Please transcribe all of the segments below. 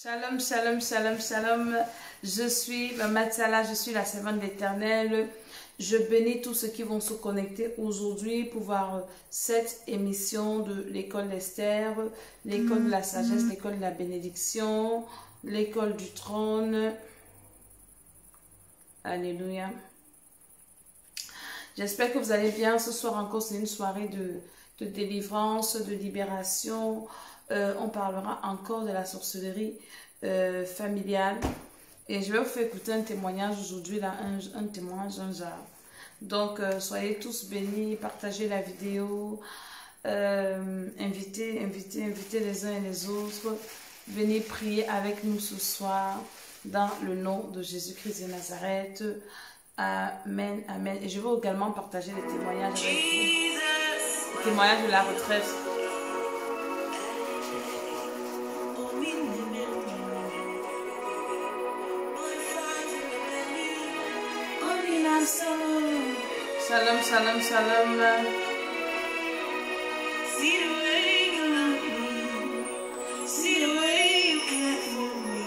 Shalom, shalom, shalom, shalom. Je suis Matsala, je suis la servante de l'Éternel. Je bénis tous ceux qui vont se connecter aujourd'hui pour voir cette émission de l'école d'Esther, l'école de la sagesse, l'école de la bénédiction, l'école du trône. Alléluia. J'espère que vous allez bien. Ce soir encore, c'est une soirée de délivrance, de libération. On parlera encore de la sorcellerie familiale. Et je vais vous faire écouter un témoignage aujourd'hui, là, un témoignage d'un genre. Donc, soyez tous bénis, partagez la vidéo, invitez les uns et les autres. Venez prier avec nous ce soir dans le nom de Jésus-Christ de Nazareth. Amen, amen. Et je vais également partager les témoignages avec vous. Les témoignages de la retraite. Shalom, shalom, shalom. See the way you love me. See the way you care for me.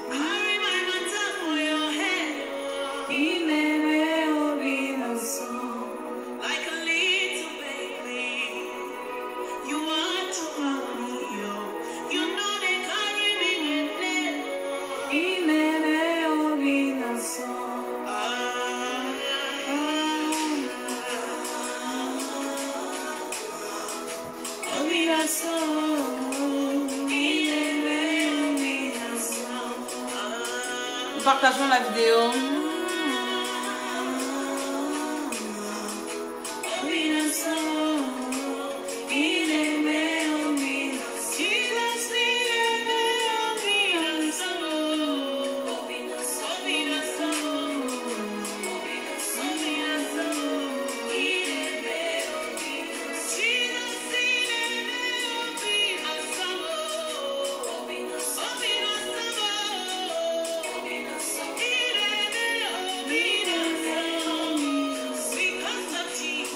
Carry my matter for your head. Like a little baby. You want to hold me, yo. You know they carry me with them. Partageons la vidéo.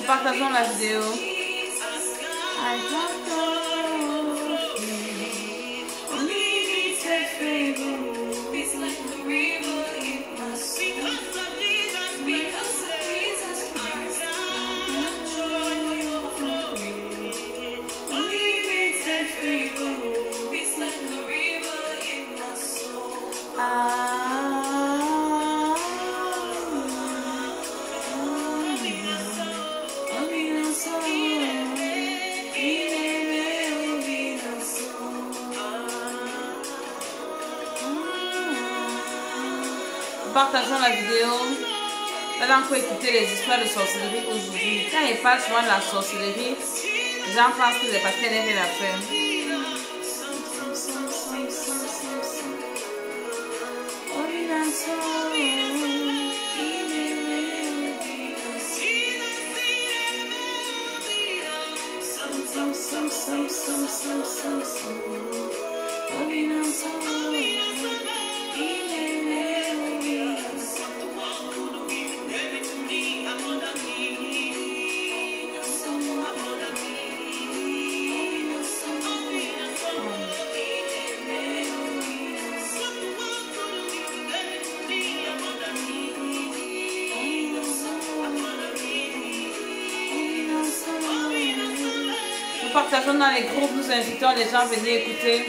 Partageons la vidéo. Partageons la vidéo. Maintenant, on peut écouter les histoires de sorcellerie aujourd'hui. Quand il parle souvent de la sorcellerie, les gens pensent que c'est parce qu'elle n'est rien à faire. Nous partageons dans les groupes, nous invitons les gens à venir écouter.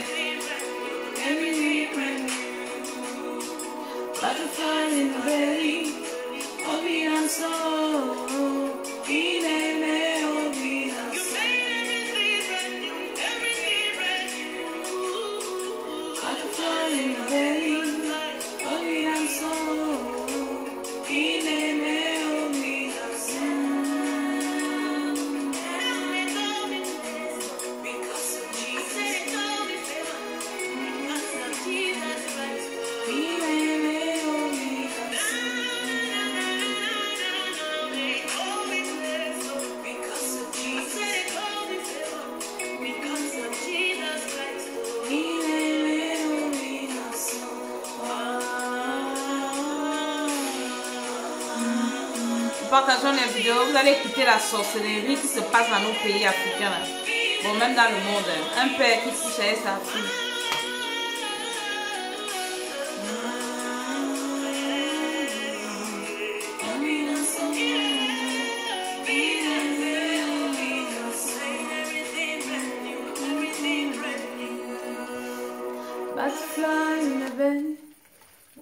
Partageons les vidéos, vous allez écouter la sorcellerie qui se passe dans nos pays africains. Bon, même dans le monde. Un père qui couche avec sa fille. fly in heaven.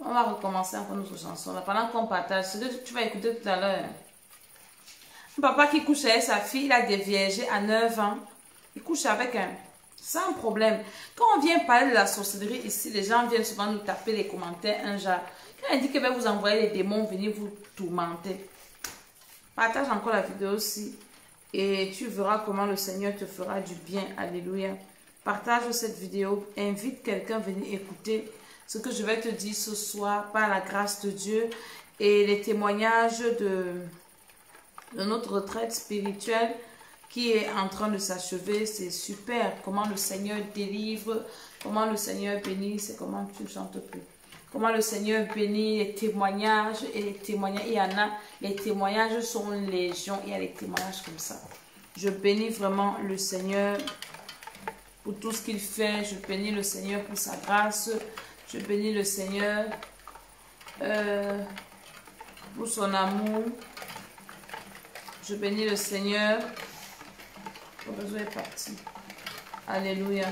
On va recommencer encore notre chanson. Là, pendant qu'on partage, ce que tu vas écouter tout à l'heure. Un papa qui couche avec sa fille, il a déviergé à 9 ans. Il couche avec un... Sans problème. Quand on vient parler de la sorcellerie ici, les gens viennent souvent nous taper les commentaires, un genre. Quand il dit que va vous envoyer les démons, venir vous tourmenter. Partage encore la vidéo aussi. Et tu verras comment le Seigneur te fera du bien. Alléluia. Partage cette vidéo. Invite quelqu'un à venir écouter ce que je vais te dire ce soir par la grâce de Dieu. Et les témoignages de notre retraite spirituelle qui est en train de s'achever, c'est super. Comment le Seigneur délivre, comment le Seigneur bénit, c'est comment tu ne chantes plus. Comment le Seigneur bénit les témoignages, et les témoignages, il y en a, les témoignages sont légion, il y a des témoignages comme ça. Je bénis vraiment le Seigneur pour tout ce qu'il fait, je bénis le Seigneur pour sa grâce, je bénis le Seigneur pour son amour, je bénis le Seigneur. Le besoin est parti. Alléluia.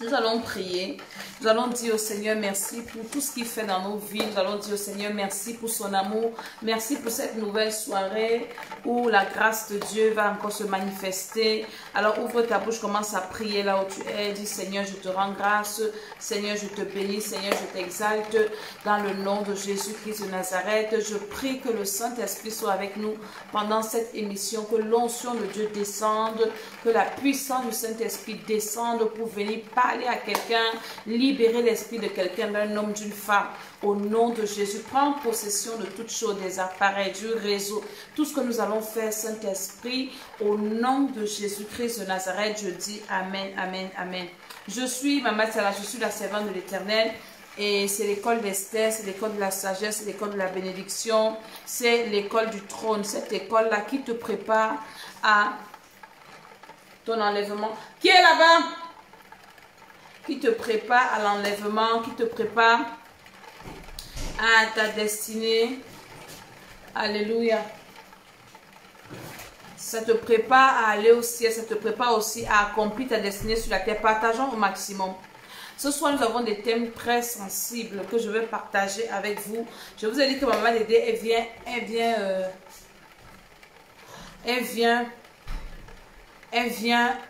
Nous allons prier. Nous allons dire au Seigneur merci pour tout ce qu'il fait dans nos vies. Nous allons dire au Seigneur merci pour son amour. Merci pour cette nouvelle soirée où la grâce de Dieu va encore se manifester. Alors ouvre ta bouche, commence à prier là où tu es. Dis Seigneur, je te rends grâce. Seigneur, je te bénis. Seigneur, je t'exalte. Dans le nom de Jésus-Christ de Nazareth, je prie que le Saint-Esprit soit avec nous pendant cette émission. Que l'onction de Dieu descende. Que la puissance du Saint-Esprit descende pour venir parler à quelqu'un, libérer l'esprit de quelqu'un, d'un homme, d'une femme. Au nom de Jésus, prends possession de toutes choses, des appareils, du réseau, tout ce que nous allons faire, Saint-Esprit. Au nom de Jésus-Christ de Nazareth, je dis Amen, Amen, Amen. Je suis Maman Salah, je suis la servante de l'Éternel. Et c'est l'école d'Esther, c'est l'école de la sagesse, c'est l'école de la bénédiction, c'est l'école du trône. Cette école-là qui te prépare à ton enlèvement. Qui est là-bas? Qui te prépare à l'enlèvement, qui te prépare à ta destinée. Alléluia. Ça te prépare à aller au ciel, ça te prépare aussi à accomplir ta destinée sur la terre. Partageons au maximum. Ce soir, nous avons des thèmes très sensibles que je vais partager avec vous. Je vous ai dit que Maman Dédé, elle vient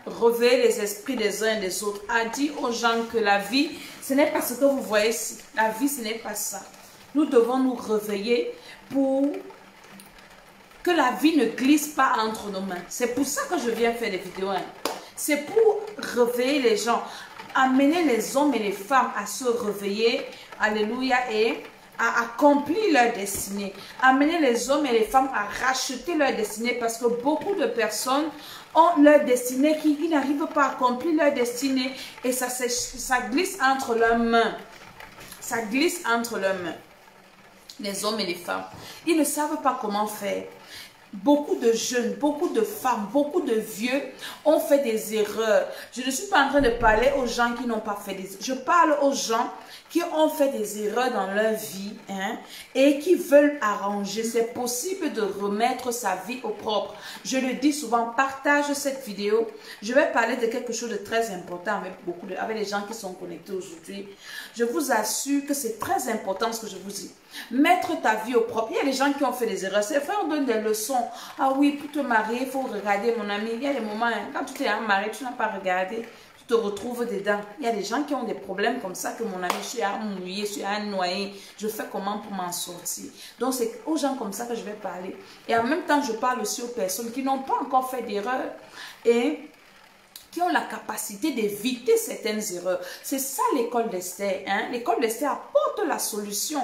réveiller les esprits des uns et des autres. A dit aux gens que la vie, ce n'est pas ce que vous voyez ici. La vie, ce n'est pas ça. Nous devons nous réveiller pour que la vie ne glisse pas entre nos mains. C'est pour ça que je viens faire des vidéos. C'est pour réveiller les gens. Amener les hommes et les femmes à se réveiller. Alléluia. Et à accomplir leur destinée. Amener les hommes et les femmes à racheter leur destinée. Parce que beaucoup de personnes ont leur destinée qui n'arrivent pas à accomplir leur destinée. Et ça glisse entre leurs mains. Ça glisse entre leurs mains. Les hommes et les femmes. Ils ne savent pas comment faire. Beaucoup de jeunes, beaucoup de femmes, beaucoup de vieux ont fait des erreurs. Je ne suis pas en train de parler aux gens qui n'ont pas fait des erreurs. Je parle aux gens qui ont fait des erreurs dans leur vie et qui veulent arranger. C'est possible de remettre sa vie au propre. Je le dis souvent, partage cette vidéo. Je vais parler de quelque chose de très important avec les gens qui sont connectés aujourd'hui. Je vous assure que c'est très important ce que je vous dis. Mettre ta vie au propre. Il y a des gens qui ont fait des erreurs. C'est vrai, on donne des leçons. Ah oui, pour te marier, il faut regarder, mon ami. Il y a des moments, quand tu t'es marié, tu n'as pas regardé. Tu te retrouves dedans. Il y a des gens qui ont des problèmes comme ça que mon ami, je suis à mouiller, je suis à noyer. Je fais comment pour m'en sortir? Donc, c'est aux gens comme ça que je vais parler. Et en même temps, je parle aussi aux personnes qui n'ont pas encore fait d'erreur et qui ont la capacité d'éviter certaines erreurs. C'est ça l'école d'Esther. L'école d'Esther apporte la solution,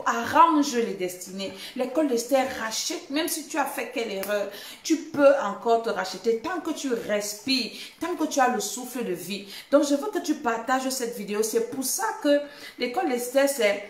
arrange les destinées. L'école d'Esther rachète, même si tu as fait quelle erreur, tu peux encore te racheter tant que tu respires, tant que tu as le souffle de vie. Donc je veux que tu partages cette vidéo. C'est pour ça que l'école d'Esther,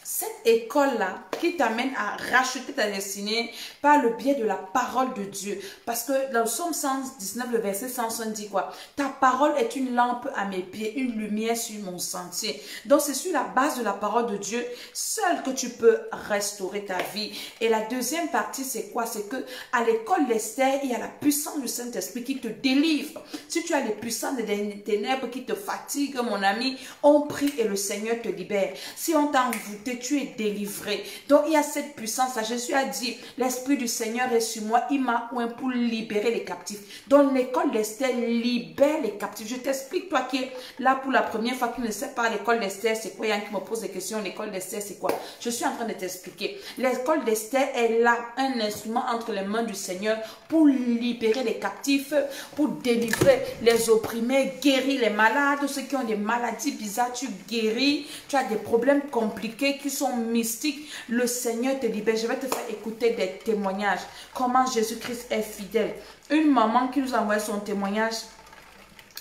Cette école-là qui t'amène à racheter ta destinée par le biais de la parole de Dieu. Parce que dans le psaume 119, le verset 160 dit quoi? Ta parole est une lampe à mes pieds, une lumière sur mon sentier. Donc c'est sur la base de la parole de Dieu seul que tu peux restaurer ta vie. Et la deuxième partie, c'est quoi? C'est que à l'école d'Esther, il y a la puissance du Saint-Esprit qui te délivre. Si tu as les puissances des ténèbres qui te fatiguent, mon ami, on prie et le Seigneur te libère. Si on t'a envoûté, tu es délivré. Donc il y a cette puissance-là. Jésus a dit, l'Esprit du Seigneur est sur moi, il m'a oint pour libérer les captifs. Donc l'école d'Esther libère les captifs. Je t'explique, toi qui es là pour la première fois, qui ne sais pas l'école d'Esther, c'est quoi? Il y a un qui me pose des questions, l'école d'Esther, c'est quoi? Je suis en train de t'expliquer. L'école d'Esther est là, un instrument entre les mains du Seigneur pour libérer les captifs, pour délivrer les opprimés, guérir les malades, ceux qui ont des maladies bizarres, tu guéris, tu as des problèmes compliqués qui sont mystiques, le Seigneur te libère. Je vais te faire écouter des témoignages, comment Jésus-Christ est fidèle. Une maman qui nous a envoyé son témoignage,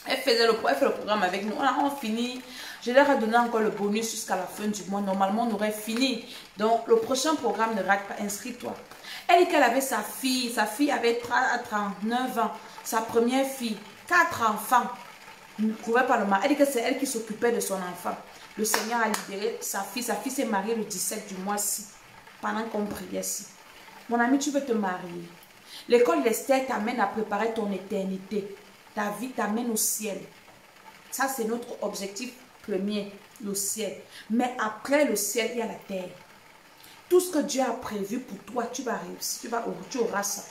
elle fait le programme avec nous, on finit. Je leur ai donné encore le bonus jusqu'à la fin du mois. Normalement, on aurait fini. Donc, le prochain programme ne rate pas. Inscris-toi. Elle dit qu'elle avait sa fille. Sa fille avait 39 ans. Sa première fille. 4 enfants. Ne pouvait pas le marier. Elle dit que c'est elle qui s'occupait de son enfant. Le Seigneur a libéré sa fille. Sa fille s'est mariée le 17 du mois-ci. Pendant qu'on priait ici. Mon ami, tu veux te marier. L'école d'Esther t'amène à préparer ton éternité. Ta vie t'amène au ciel. Ça, c'est notre objectif premier, le ciel. Mais après le ciel, il y a la terre. Tout ce que Dieu a prévu pour toi, tu vas réussir, tu auras ça.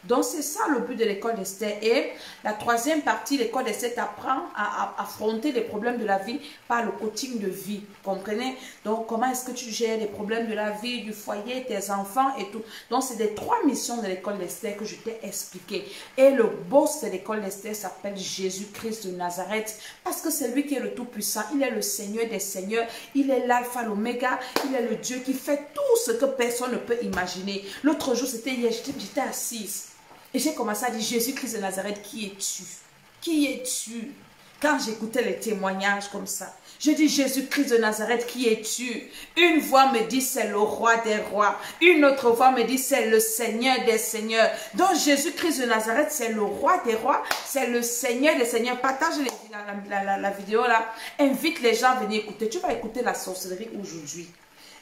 Donc, c'est ça le but de l'école d'Esther. Et la troisième partie, l'école d'Esther t'apprend à affronter les problèmes de la vie par le coaching de vie. Comprenez? Donc, comment est-ce que tu gères les problèmes de la vie, du foyer, tes enfants et tout. Donc, c'est des 3 missions de l'école d'Esther que je t'ai expliqué. Et le boss de l'école d'Esther s'appelle Jésus-Christ de Nazareth. Parce que c'est lui qui est le Tout-Puissant. Il est le Seigneur des Seigneurs. Il est l'Alpha, l'Oméga. Il est le Dieu qui fait tout ce que personne ne peut imaginer. L'autre jour, c'était hier, j'étais assise. Et j'ai commencé à dire, Jésus-Christ de Nazareth, qui es-tu? Qui es-tu? Quand j'écoutais les témoignages comme ça, je dis, Jésus-Christ de Nazareth, qui es-tu? Une voix me dit, c'est le roi des rois. Une autre voix me dit, c'est le Seigneur des seigneurs. Donc Jésus-Christ de Nazareth, c'est le roi des rois, c'est le Seigneur des seigneurs. Partage la vidéo là. Invite les gens à venir écouter. Tu vas écouter la sorcellerie aujourd'hui.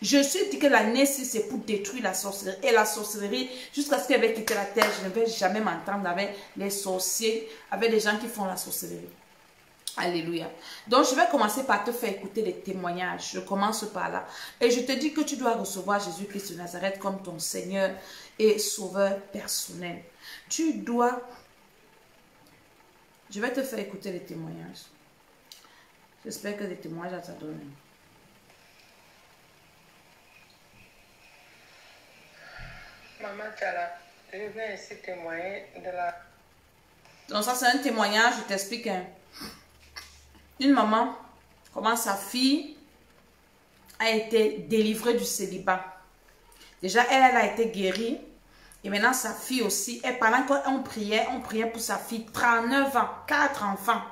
Je suis dit que l'année 6, c'est pour détruire la sorcellerie. Et la sorcellerie, jusqu'à ce qu'elle ait quitté la terre, je ne vais jamais m'entendre avec les sorciers, avec les gens qui font la sorcellerie. Alléluia. Donc, je vais commencer par te faire écouter les témoignages. Je commence par là. Et je te dis que tu dois recevoir Jésus-Christ de Nazareth comme ton Seigneur et Sauveur personnel. Tu dois... Je vais te faire écouter les témoignages. J'espère que les témoignages t'ont donné. Maman Tchala, je viens ici témoigner de la... Donc ça c'est un témoignage, je t'explique. Une maman, comment sa fille a été délivrée du célibat. Déjà elle a été guérie. Et maintenant sa fille aussi. Et pendant qu'on priait pour sa fille. 39 ans, 4 enfants.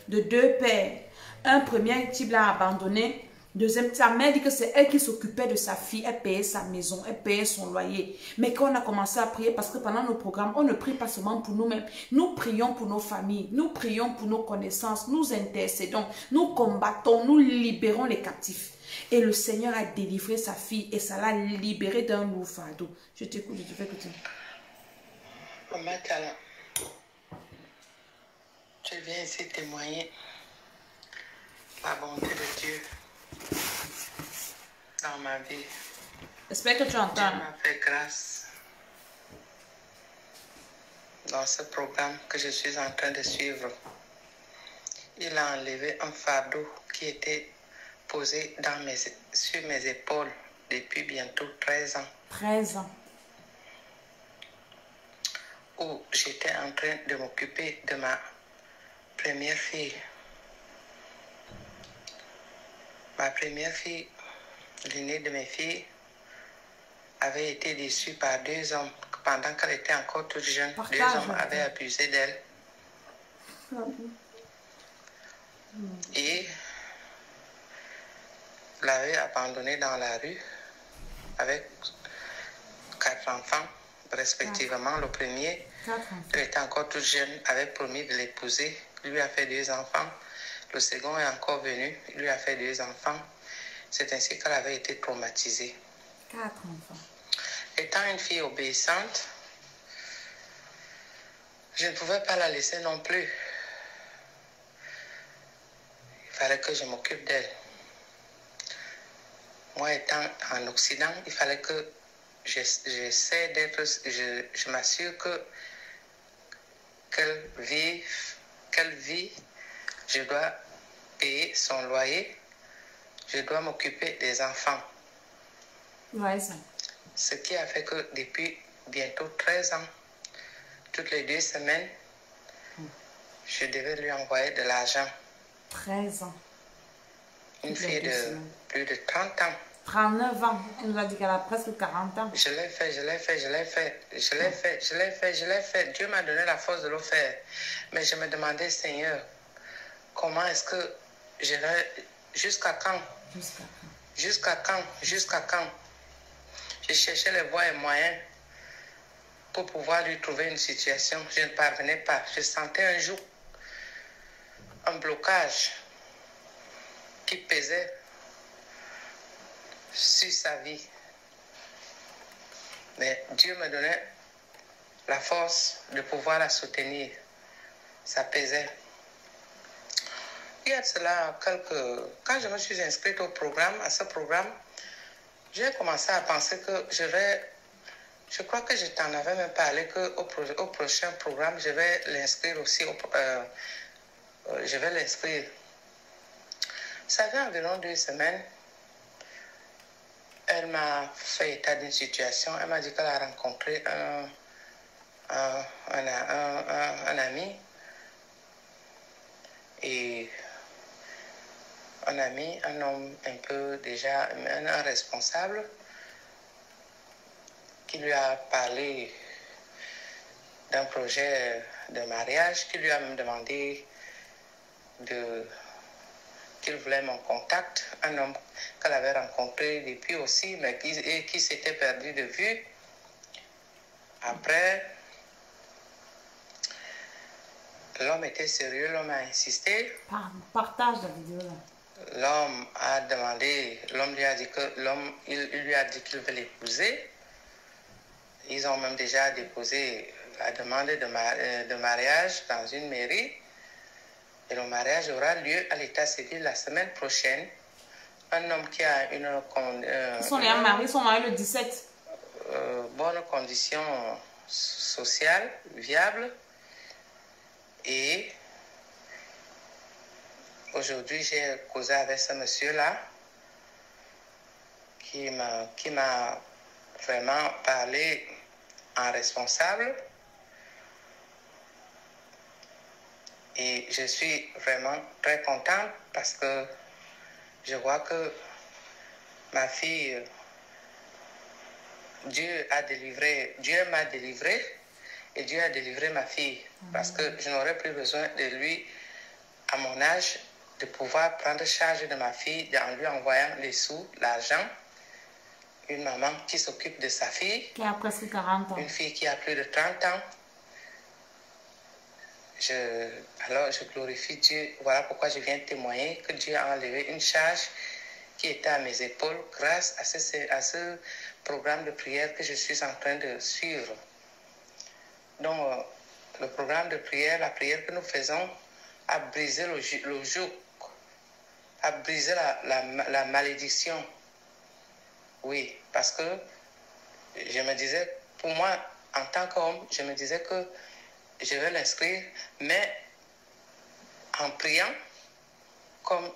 De 2 pères. Un premier type l'a abandonné. Deuxième, sa mère dit que c'est elle qui s'occupait de sa fille. Elle payait sa maison, elle payait son loyer. Mais quand on a commencé à prier, parce que pendant nos programmes, on ne prie pas seulement pour nous-mêmes. Nous prions pour nos familles, nous prions pour nos connaissances, nous intercédons, nous combattons, nous libérons les captifs. Et le Seigneur a délivré sa fille et ça l'a libérée d'un lourd fardeau. Je t'écoute, je te fais écouter. Maman Tchala, je viens ici témoigner la bonté de Dieu dans ma vie. J'espère que tu entends. Dieu m'a fait grâce dans ce programme que je suis en train de suivre. Il a enlevé un fardeau qui était posé sur mes épaules depuis bientôt 13 ans. 13 ans. Où j'étais en train de m'occuper de ma première fille. Ma première fille, l'aînée de mes filles, avait été déçue par 2 hommes pendant qu'elle était encore toute jeune. 2 hommes avaient abusé d'elle. Et l'avait abandonné dans la rue avec 4 enfants, respectivement. Le premier, il était encore tout jeune, avait promis de l'épouser. Il lui a fait 2 enfants. Le second est encore venu, il lui a fait 2 enfants. C'est ainsi qu'elle avait été traumatisée. 4 enfants. Étant une fille obéissante, je ne pouvais pas la laisser non plus. Il fallait que je m'occupe d'elle. Moi, étant en Occident, il fallait que j'essaie d'être, je m'assure qu'elle vit, je dois payer son loyer, je dois m'occuper des enfants. Ouais, ça. Ce qui a fait que depuis bientôt 13 ans, toutes les 2 semaines, je devais lui envoyer de l'argent. 13 ans. Une fille de plus de 30 ans. 39 ans. Elle nous a dit qu'elle a presque 40 ans. Je l'ai fait. Dieu m'a donné la force de le faire. Mais je me demandais, Seigneur, comment est-ce que je vais... Jusqu'à quand? Jusqu'à quand? Je cherchais les voies et moyens pour pouvoir lui trouver une situation. Je ne parvenais pas. Je sentais un jour un blocage qui pesait sur sa vie. Mais Dieu me donnait la force de pouvoir la soutenir. Ça pesait. Il y a de cela quand je me suis inscrite à ce programme, j'ai commencé à penser que je crois que je t'en avais même parlé qu'au prochain programme, je vais l'inscrire aussi. Je vais l'inscrire. Ça fait environ 2 semaines. Elle m'a fait état d'une situation. Elle m'a dit qu'elle a rencontré un ami. Et un homme un peu déjà, un responsable, qui lui a parlé d'un projet de mariage, qui lui a même demandé qu'il voulait mon contact, un homme qu'elle avait rencontré depuis aussi, mais qui s'était perdu de vue. Après, l'homme était sérieux, l'homme a insisté. Partage la vidéo là. L'homme lui a dit il lui a dit qu'il veut l'épouser. Ils ont même déjà déposé la demande de mariage dans une mairie. Et le mariage aura lieu à l'état civil la semaine prochaine. Un homme qui a une Ils sont mariés le 17. Bonne condition sociale, viable. Et aujourd'hui, j'ai causé avec ce monsieur-là qui m'a vraiment parlé en responsable. Et je suis vraiment très contente parce que je vois que ma fille, Dieu m'a délivré et Dieu a délivré ma fille. Parce que je n'aurais plus besoin de lui, à mon âge, de pouvoir prendre charge de ma fille en lui envoyant les sous, l'argent. Une maman qui s'occupe de sa fille. Qui a presque 40 ans. Une fille qui a plus de 30 ans. Alors je glorifie Dieu. Voilà pourquoi je viens témoigner que Dieu a enlevé une charge qui était à mes épaules grâce à ce programme de prière que je suis en train de suivre. Donc, le programme de prière, la prière que nous faisons, a brisé le joug, a brisé la malédiction. Oui, parce que je me disais, pour moi, en tant qu'homme, je me disais que je vais l'inscrire, mais en priant, comme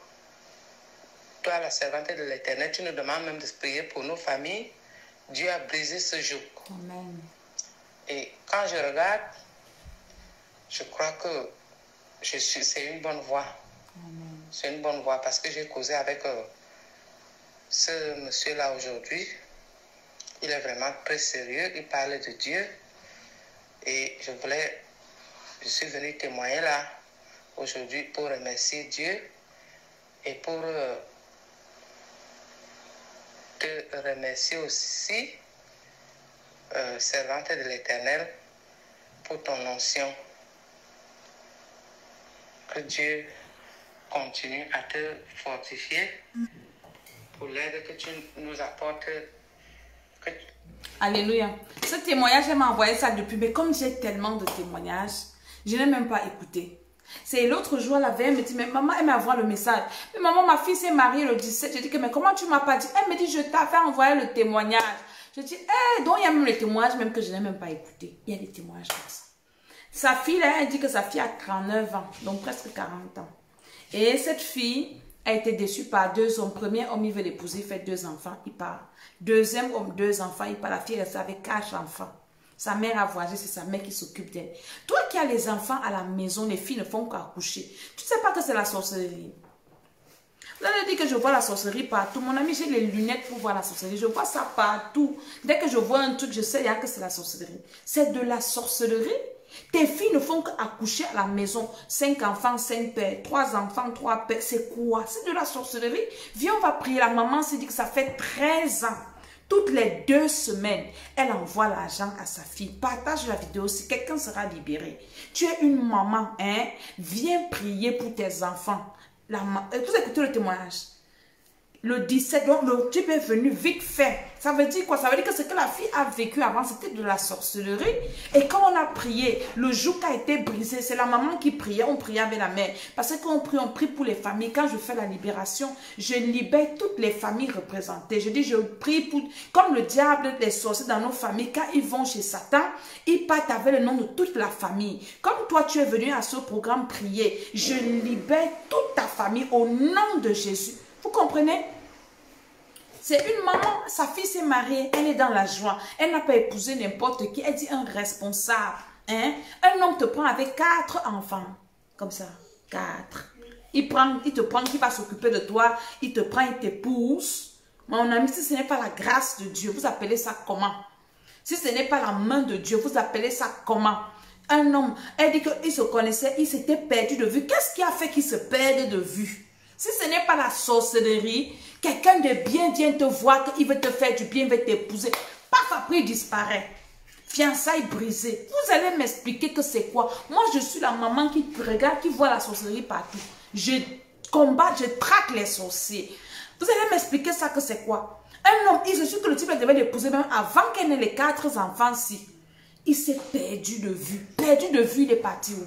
toi, la servante de l'Éternel, tu nous demandes même de prier pour nos familles. Dieu a brisé ce joug. Amen. Et quand je regarde, je crois que c'est une bonne voie. Amen. C'est une bonne voie parce que j'ai causé avec ce monsieur-là aujourd'hui. Il est vraiment très sérieux. Il parle de Dieu. Et je suis venu témoigner là aujourd'hui pour remercier Dieu et pour te remercie aussi, servante de l'Éternel, pour ton onction. Que Dieu continue à te fortifier pour l'aide que tu nous apportes. Alléluia. Ce témoignage, elle m'a envoyé ça depuis, mais comme j'ai tellement de témoignages, je n'ai même pas écouté. C'est l'autre jour, la veille, elle me dit, mais maman, elle m'envoie le message. Mais maman, ma fille s'est mariée le 17. Je dis que, mais comment tu m'as pas dit? Elle me dit, je t'avais envoyé le témoignage. Je dis, donc il y a même les témoignages, même que je n'ai même pas écouté. Il y a des témoignages comme ça. Sa fille, là, elle dit que sa fille a 39 ans, donc presque 40 ans. Et cette fille a été déçue par 2 hommes. Premier homme, il veut l'épouser, il fait 2 enfants, il part. Deuxième homme, 2 enfants, il part. La fille reste avec 4 enfants. Sa mère a voyagé, c'est sa mère qui s'occupe d'elle. Toi qui as les enfants à la maison, les filles ne font qu'accoucher. Tu ne sais pas que c'est la sorcellerie. Vous allez dire que je vois la sorcellerie partout. Mon ami, j'ai les lunettes pour voir la sorcellerie. Je vois ça partout. Dès que je vois un truc, je sais que c'est la sorcellerie. C'est de la sorcellerie. Tes filles ne font qu'accoucher à la maison. 5 enfants, 5 pères. 3 enfants, 3 pères. C'est quoi? C'est de la sorcellerie. Viens, on va prier. La maman s'est dit que ça fait 13 ans. Toutes les 2 semaines, elle envoie l'argent à sa fille. Partage la vidéo si quelqu'un sera libéré. Tu es une maman, hein? Viens prier pour tes enfants. Vous écoutez le témoignage. Le 17, donc le type est venu vite fait. Ça veut dire quoi? Ça veut dire que ce que la fille a vécu avant, c'était de la sorcellerie. Et quand on a prié, le joug a été brisé. C'est la maman qui priait, on priait avec la mère. Parce que quand on prie pour les familles. Quand je fais la libération, je libère toutes les familles représentées. Je dis, je prie pour... Comme le diable, les sorciers dans nos familles, quand ils vont chez Satan, ils partent avec le nom de toute la famille. Comme toi, tu es venu à ce programme prier, je libère toute ta famille au nom de Jésus. Vous comprenez? C'est une maman, sa fille s'est mariée, elle est dans la joie. Elle n'a pas épousé n'importe qui. Elle dit un responsable. Hein? Un homme te prend avec 4 enfants. Comme ça. 4. Il te prend, qui va s'occuper de toi. Il te prend, il t'épouse. Mon ami, si ce n'est pas la grâce de Dieu, vous appelez ça comment? Si ce n'est pas la main de Dieu, vous appelez ça comment? Un homme, elle dit qu'il se connaissait, il s'était perdu de vue. Qu'est-ce qui a fait qu'il se perde de vue? Si ce n'est pas la sorcellerie, quelqu'un de bien vient te voir, qu'il veut te faire du bien, il veut t'épouser. Paf, après il disparaît. Fiançailles brisées. Vous allez m'expliquer que c'est quoi? Moi, je suis la maman qui regarde, qui voit la sorcellerie partout. Je combat, je traque les sorciers. Vous allez m'expliquer ça que c'est quoi? Un homme, je suis que le type devait l'épouser même avant qu'elle n'ait les 4 enfants-ci. Il s'est perdu de vue. Perdu de vue, il est parti où?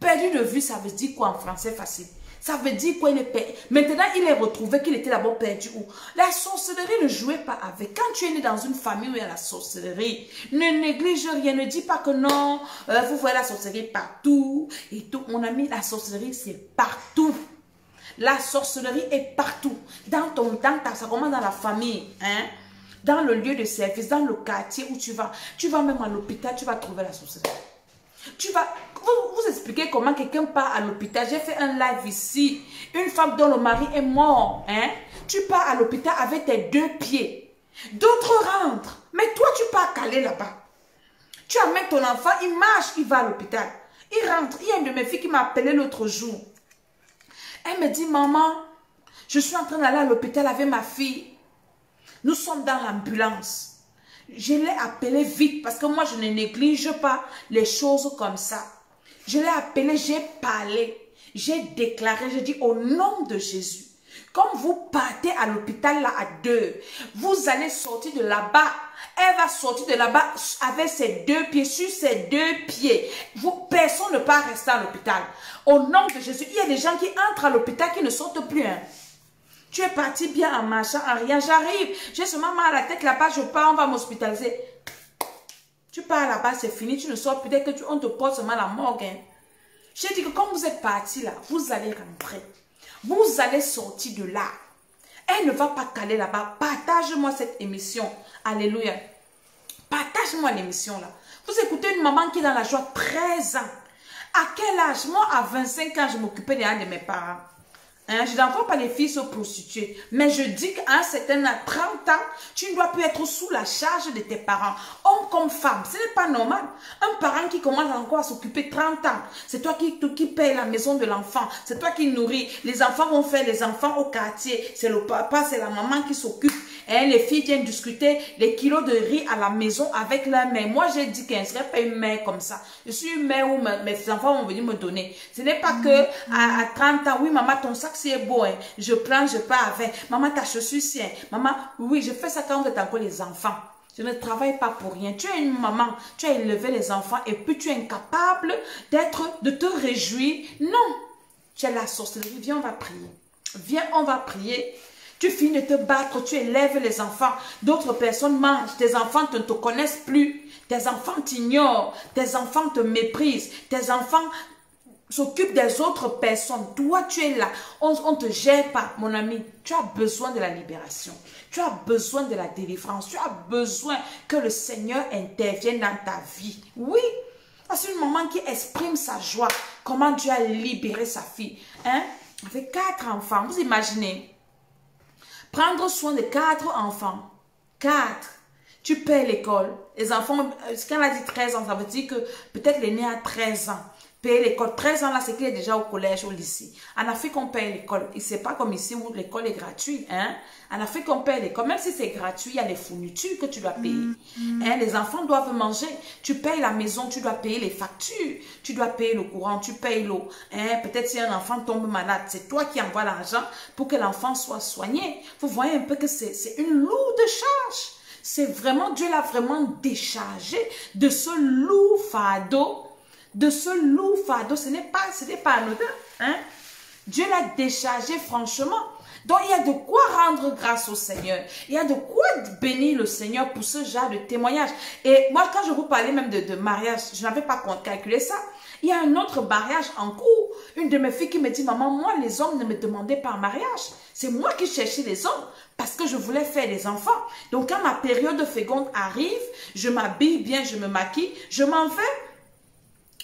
Perdu de vue, ça veut dire quoi en français facile? Ça veut dire quoi? Il est perdu. Maintenant, il est retrouvé qu'il était d'abord perdu où? La sorcellerie ne jouait pas avec. Quand tu es né dans une famille où il y a la sorcellerie, ne néglige rien. Ne dis pas que non, vous voyez la sorcellerie partout. Et tout, mon ami, la sorcellerie, c'est partout. La sorcellerie est partout. Ça commence dans la famille, hein? Dans le lieu de service, dans le quartier où tu vas même à l'hôpital, tu vas trouver la sorcellerie. Tu vas vous expliquer comment quelqu'un part à l'hôpital. J'ai fait un live ici. Une femme dont le mari est mort. Hein? Tu pars à l'hôpital avec tes 2 pieds. D'autres rentrent. Mais toi, tu pars caler là-bas. Tu amènes ton enfant, il marche, il va à l'hôpital. Il rentre. Il y a une de mes filles qui m'a appelé l'autre jour. Elle me dit, maman, je suis en train d'aller à l'hôpital avec ma fille. Nous sommes dans l'ambulance. Je l'ai appelé vite parce que moi, je ne néglige pas les choses comme ça. Je l'ai appelé, j'ai parlé, j'ai déclaré, j'ai dit au nom de Jésus. Comme vous partez à l'hôpital là à 2, vous allez sortir de là-bas. Elle va sortir de là-bas avec ses 2 pieds, sur ses 2 pieds. Personne ne peut rester à l'hôpital. Au nom de Jésus, il y a des gens qui entrent à l'hôpital qui ne sortent plus. Hein. Tu es parti bien en marchant, en rien. J'arrive, j'ai seulement mal à la tête là-bas, je pars, on va m'hospitaliser. Tu pars là-bas, c'est fini, tu ne sors plus. Dès que on te porte seulement la morgue. Hein. J'ai dit que quand vous êtes parti là, vous allez rentrer. Vous allez sortir de là. Elle ne va pas caler là-bas. Partage-moi cette émission. Alléluia. Partage-moi l'émission là. Vous écoutez une maman qui est dans la joie, 13 ans. À quel âge? Moi, à 25 ans, je m'occupais de mes parents. Hein, je n'envoie pas les filles se prostituer. Mais je dis qu'à un certain âge, 30 ans, tu ne dois plus être sous la charge de tes parents. Homme comme femme, ce n'est pas normal. Un parent qui commence encore à s'occuper 30 ans, c'est toi qui paye la maison de l'enfant. C'est toi qui nourris. Les enfants vont faire les enfants au quartier. C'est le papa, c'est la maman qui s'occupe. Hein, les filles viennent discuter les kilos de riz à la maison avec leur mère. Moi, j'ai dit qu'elle ne serait pas une mère comme ça. Je suis une mère où mes enfants vont venir me donner. Ce n'est pas que à 30 ans, oui, maman, ton sac c'est beau. Hein. Je prends, je pars avec. Maman, ta chaussure, c'est. Maman, oui, je fais ça quand vous êtes encore les enfants. Je ne travaille pas pour rien. Tu es une maman, tu as élevé les enfants et puis tu es incapable de te réjouir. Non, tu es la sorcellerie. Viens, on va prier. Viens, on va prier. Tu finis de te battre, tu élèves les enfants. D'autres personnes mangent. Tes enfants ne te connaissent plus. Tes enfants t'ignorent. Tes enfants te méprisent. Tes enfants s'occupe des autres personnes. Toi, tu es là. On ne te gère pas, mon ami. Tu as besoin de la libération. Tu as besoin de la délivrance. Tu as besoin que le Seigneur intervienne dans ta vie. Oui. C'est une maman qui exprime sa joie. Comment Dieu a libéré sa fille. Hein? Avec 4 enfants. Vous imaginez? Prendre soin de 4 enfants. 4. Tu payes l'école. Les enfants, quand elle a dit 13 ans, ça veut dire que peut-être l'aîné a 13 ans. Payer l'école. 13 ans là, c'est qu'il est déjà au collège, au lycée. En Afrique, on paye l'école. Et c'est pas comme ici où l'école est gratuite. Hein? En Afrique, on paye l'école. Même si c'est gratuit, il y a les fournitures que tu dois payer. Hein? Les enfants doivent manger. Tu payes la maison, tu dois payer les factures. Tu dois payer le courant, tu payes l'eau. Hein? Peut-être si un enfant tombe malade, c'est toi qui envoies l'argent pour que l'enfant soit soigné. Vous voyez un peu que c'est une lourde charge. C'est vraiment, Dieu l'a vraiment déchargé de ce lourd fardeau. De ce lourd fardeau, ce n'est pas anodin. Hein? Dieu l'a déchargé franchement. Donc, il y a de quoi rendre grâce au Seigneur. Il y a de quoi bénir le Seigneur pour ce genre de témoignage. Et moi, quand je vous parlais même de mariage, je n'avais pas calculé ça. Il y a un autre mariage en cours. Une de mes filles qui me dit, maman, moi, les hommes ne me demandaient pas un mariage. C'est moi qui cherchais les hommes parce que je voulais faire des enfants. Donc, quand ma période féconde arrive, je m'habille bien, je me maquille, je m'en vais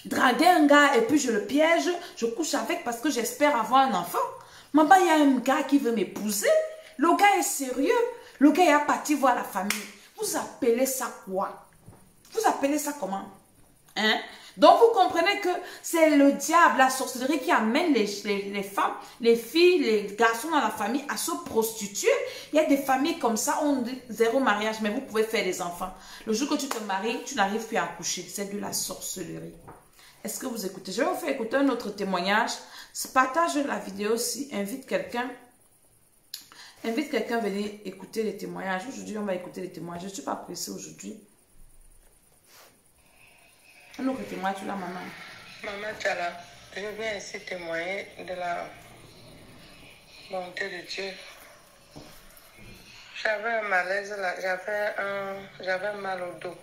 draguer un gars et puis je le piège, je couche avec parce que j'espère avoir un enfant. Maman, il y a un gars qui veut m'épouser. Le gars est sérieux. Le gars est parti voir la famille. Vous appelez ça quoi? Vous appelez ça comment? Hein? Donc vous comprenez que c'est le diable, la sorcellerie qui amène les femmes, les filles, les garçons dans la famille à se prostituer. Il y a des familles comme ça, on dit 0 mariage, mais vous pouvez faire des enfants. Le jour que tu te maries, tu n'arrives plus à accoucher. C'est de la sorcellerie. Est-ce que vous écoutez? Je vais vous faire écouter un autre témoignage. Partage la vidéo si invite quelqu'un. Invite quelqu'un à venir écouter les témoignages. Aujourd'hui, on va écouter les témoignages. Je ne suis pas pressée aujourd'hui. Un autre témoignage, là, maman. Maman Tchala, je viens ici témoigner de la bonté de Dieu. J'avais un malaise là, j'avais un mal au dos.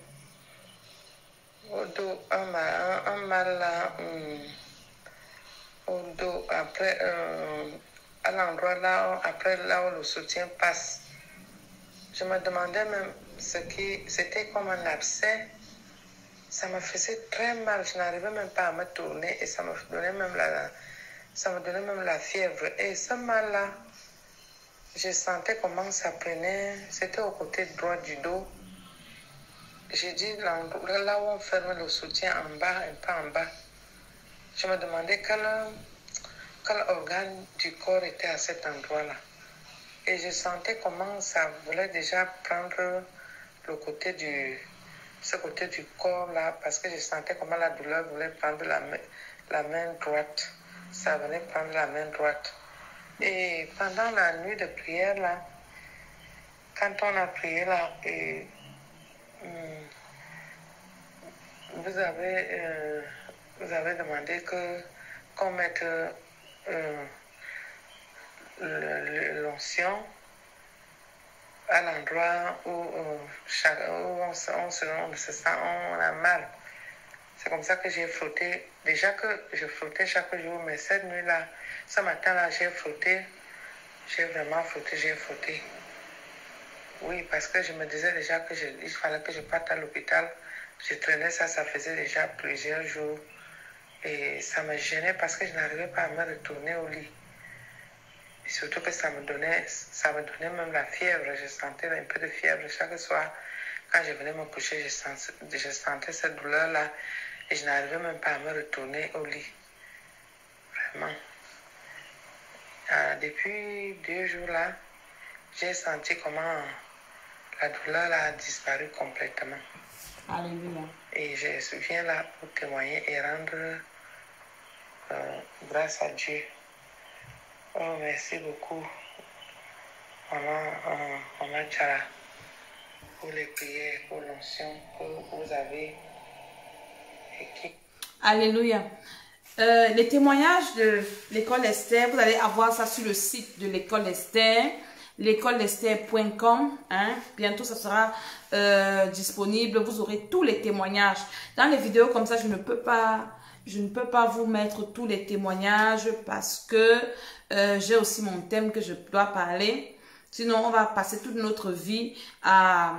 Au dos, un mal là, au dos, après, à l'endroit là, après là où le soutien passe. Je me demandais même c'était comme un abcès. Ça me faisait très mal, je n'arrivais même pas à me tourner et ça me donnait même la fièvre. Et ce mal-là, je sentais comment ça prenait, c'était au côté droit du dos. J'ai dit là où on ferme le soutien en bas, un peu en bas. Je me demandais quel organe du corps était à cet endroit-là. Et je sentais comment ça voulait déjà prendre ce côté du corps là, parce que je sentais comment la douleur voulait prendre la main droite. Ça venait prendre la main droite. Et pendant la nuit de prière là, quand on a prié là, et vous avez demandé qu'on mette l'onction à l'endroit où on se sent, on a mal. C'est comme ça que j'ai frotté. Déjà que je frottais chaque jour, mais cette nuit-là, ce matin-là, j'ai frotté. J'ai vraiment frotté, j'ai frotté. Oui, parce que je me disais déjà qu'il fallait que je parte à l'hôpital. Je traînais ça faisait déjà plusieurs jours. Et ça me gênait parce que je n'arrivais pas à me retourner au lit. Et surtout que ça me donnait même la fièvre. Je sentais un peu de fièvre chaque soir. Quand je venais me coucher, je sentais cette douleur-là. Et je n'arrivais même pas à me retourner au lit. Vraiment. Depuis 2 jours là, j'ai senti comment La douleur a disparu complètement. Alléluia. Et je viens là pour témoigner et rendre grâce à Dieu. Oh, merci beaucoup. Maman Tchara, pour les prières, pour l'onction que vous avez écrit. Alléluia. Les témoignages de l'école Esther, vous allez avoir ça sur le site de l'école Esther, l'écoleesther.com. Bientôt, ça sera disponible. Vous aurez tous les témoignages. Dans les vidéos comme ça, je ne peux pas vous mettre tous les témoignages parce que j'ai aussi mon thème que je dois parler. Sinon, on va passer toute notre vie à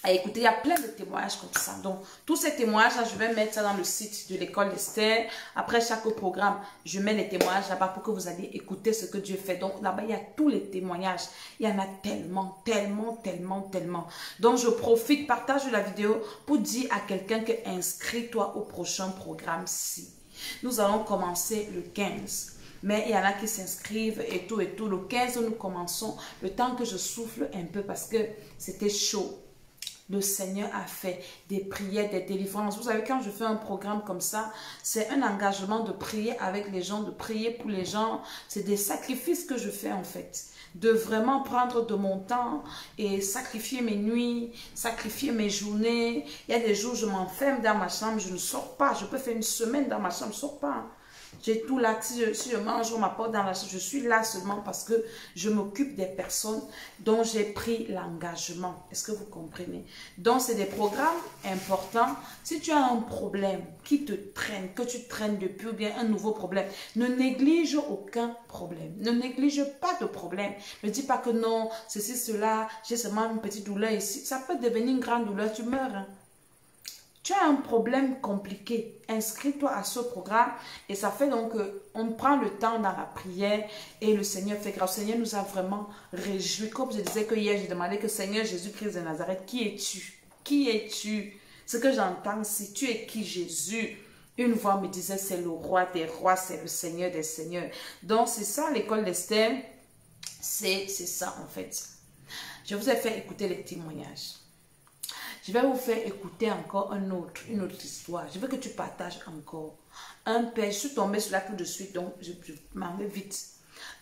écouter. Il y a plein de témoignages comme ça. Donc, tous ces témoignages, je vais mettre ça dans le site de l'école Esther. Après chaque programme, je mets les témoignages là-bas pour que vous alliez écouter ce que Dieu fait. Donc, là-bas, il y a tous les témoignages. Il y en a tellement, tellement, tellement, tellement. Donc, je profite, partage la vidéo pour dire à quelqu'un que inscris-toi au prochain programme-ci. Nous allons commencer le 15. Mais il y en a qui s'inscrivent et tout et tout. Le 15, nous commençons le temps que je souffle un peu parce que c'était chaud. Le Seigneur a fait des prières, des délivrances. Vous savez, quand je fais un programme comme ça, c'est un engagement de prier avec les gens, de prier pour les gens. C'est des sacrifices que je fais en fait. De vraiment prendre de mon temps et sacrifier mes nuits, sacrifier mes journées. Il y a des jours, je m'enferme dans ma chambre, je ne sors pas. Je peux faire une semaine dans ma chambre, je ne sors pas. J'ai tout là. Si je mange, on m'apporte dans la chambre. Je suis là seulement parce que je m'occupe des personnes dont j'ai pris l'engagement. Est-ce que vous comprenez? Donc, c'est des programmes importants. Si tu as un problème qui te traîne, que tu traînes depuis ou bien un nouveau problème, ne néglige aucun problème. Ne néglige pas de problème. Ne dis pas que non, ceci, cela, j'ai seulement une petite douleur ici. Ça peut devenir une grande douleur, tu meurs. Hein? Tu as un problème compliqué, inscris-toi à ce programme et ça fait donc on prend le temps dans la prière et le Seigneur fait grâce. Le Seigneur nous a vraiment réjouis. Comme je disais que hier, j'ai demandé que Seigneur Jésus-Christ de Nazareth, qui es-tu? Qui es-tu? Ce que j'entends, si tu es qui Jésus? Une voix me disait, c'est le roi des rois, c'est le Seigneur des seigneurs. Donc c'est ça l'école d'Esther, c'est ça en fait. Je vous ai fait écouter les témoignages. Je vais vous faire écouter encore une autre histoire. Je veux que tu partages encore. Un père, je suis tombée sur là tout de suite, donc je m'en vais vite.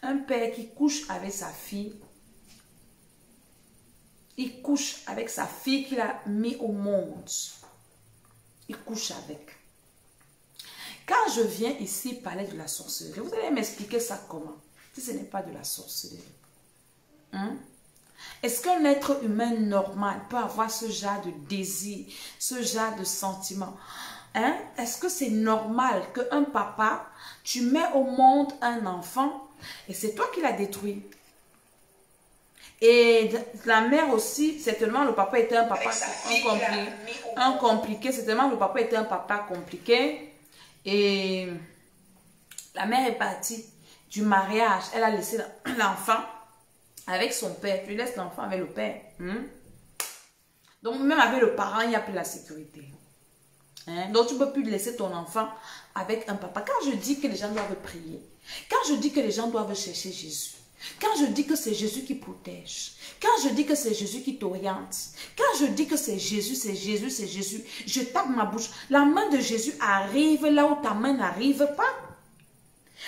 Un père qui couche avec sa fille. Il couche avec sa fille qu'il a mis au monde. Il couche avec. Quand je viens ici parler de la sorcellerie, vous allez m'expliquer ça comment? Si ce n'est pas de la sorcellerie. Est-ce qu'un être humain normal peut avoir ce genre de désir, ce genre de sentiment? Est-ce que c'est normal qu'un papa, tu mets au monde un enfant et c'est toi qui l'as détruit? Et la mère aussi, certainement le papa était un papa compliqué, certainement le papa était un papa compliqué. Et la mère est partie du mariage, elle a laissé l'enfant avec son père. Tu laisses l'enfant avec le père. Donc, même avec le parent, il n'y a plus la sécurité. Donc, tu ne peux plus laisser ton enfant avec un papa. Quand je dis que les gens doivent prier, quand je dis que les gens doivent chercher Jésus, quand je dis que c'est Jésus qui protège, quand je dis que c'est Jésus qui t'oriente, quand je dis que c'est Jésus, c'est Jésus, c'est Jésus, je tape ma bouche. La main de Jésus arrive là où ta main n'arrive pas.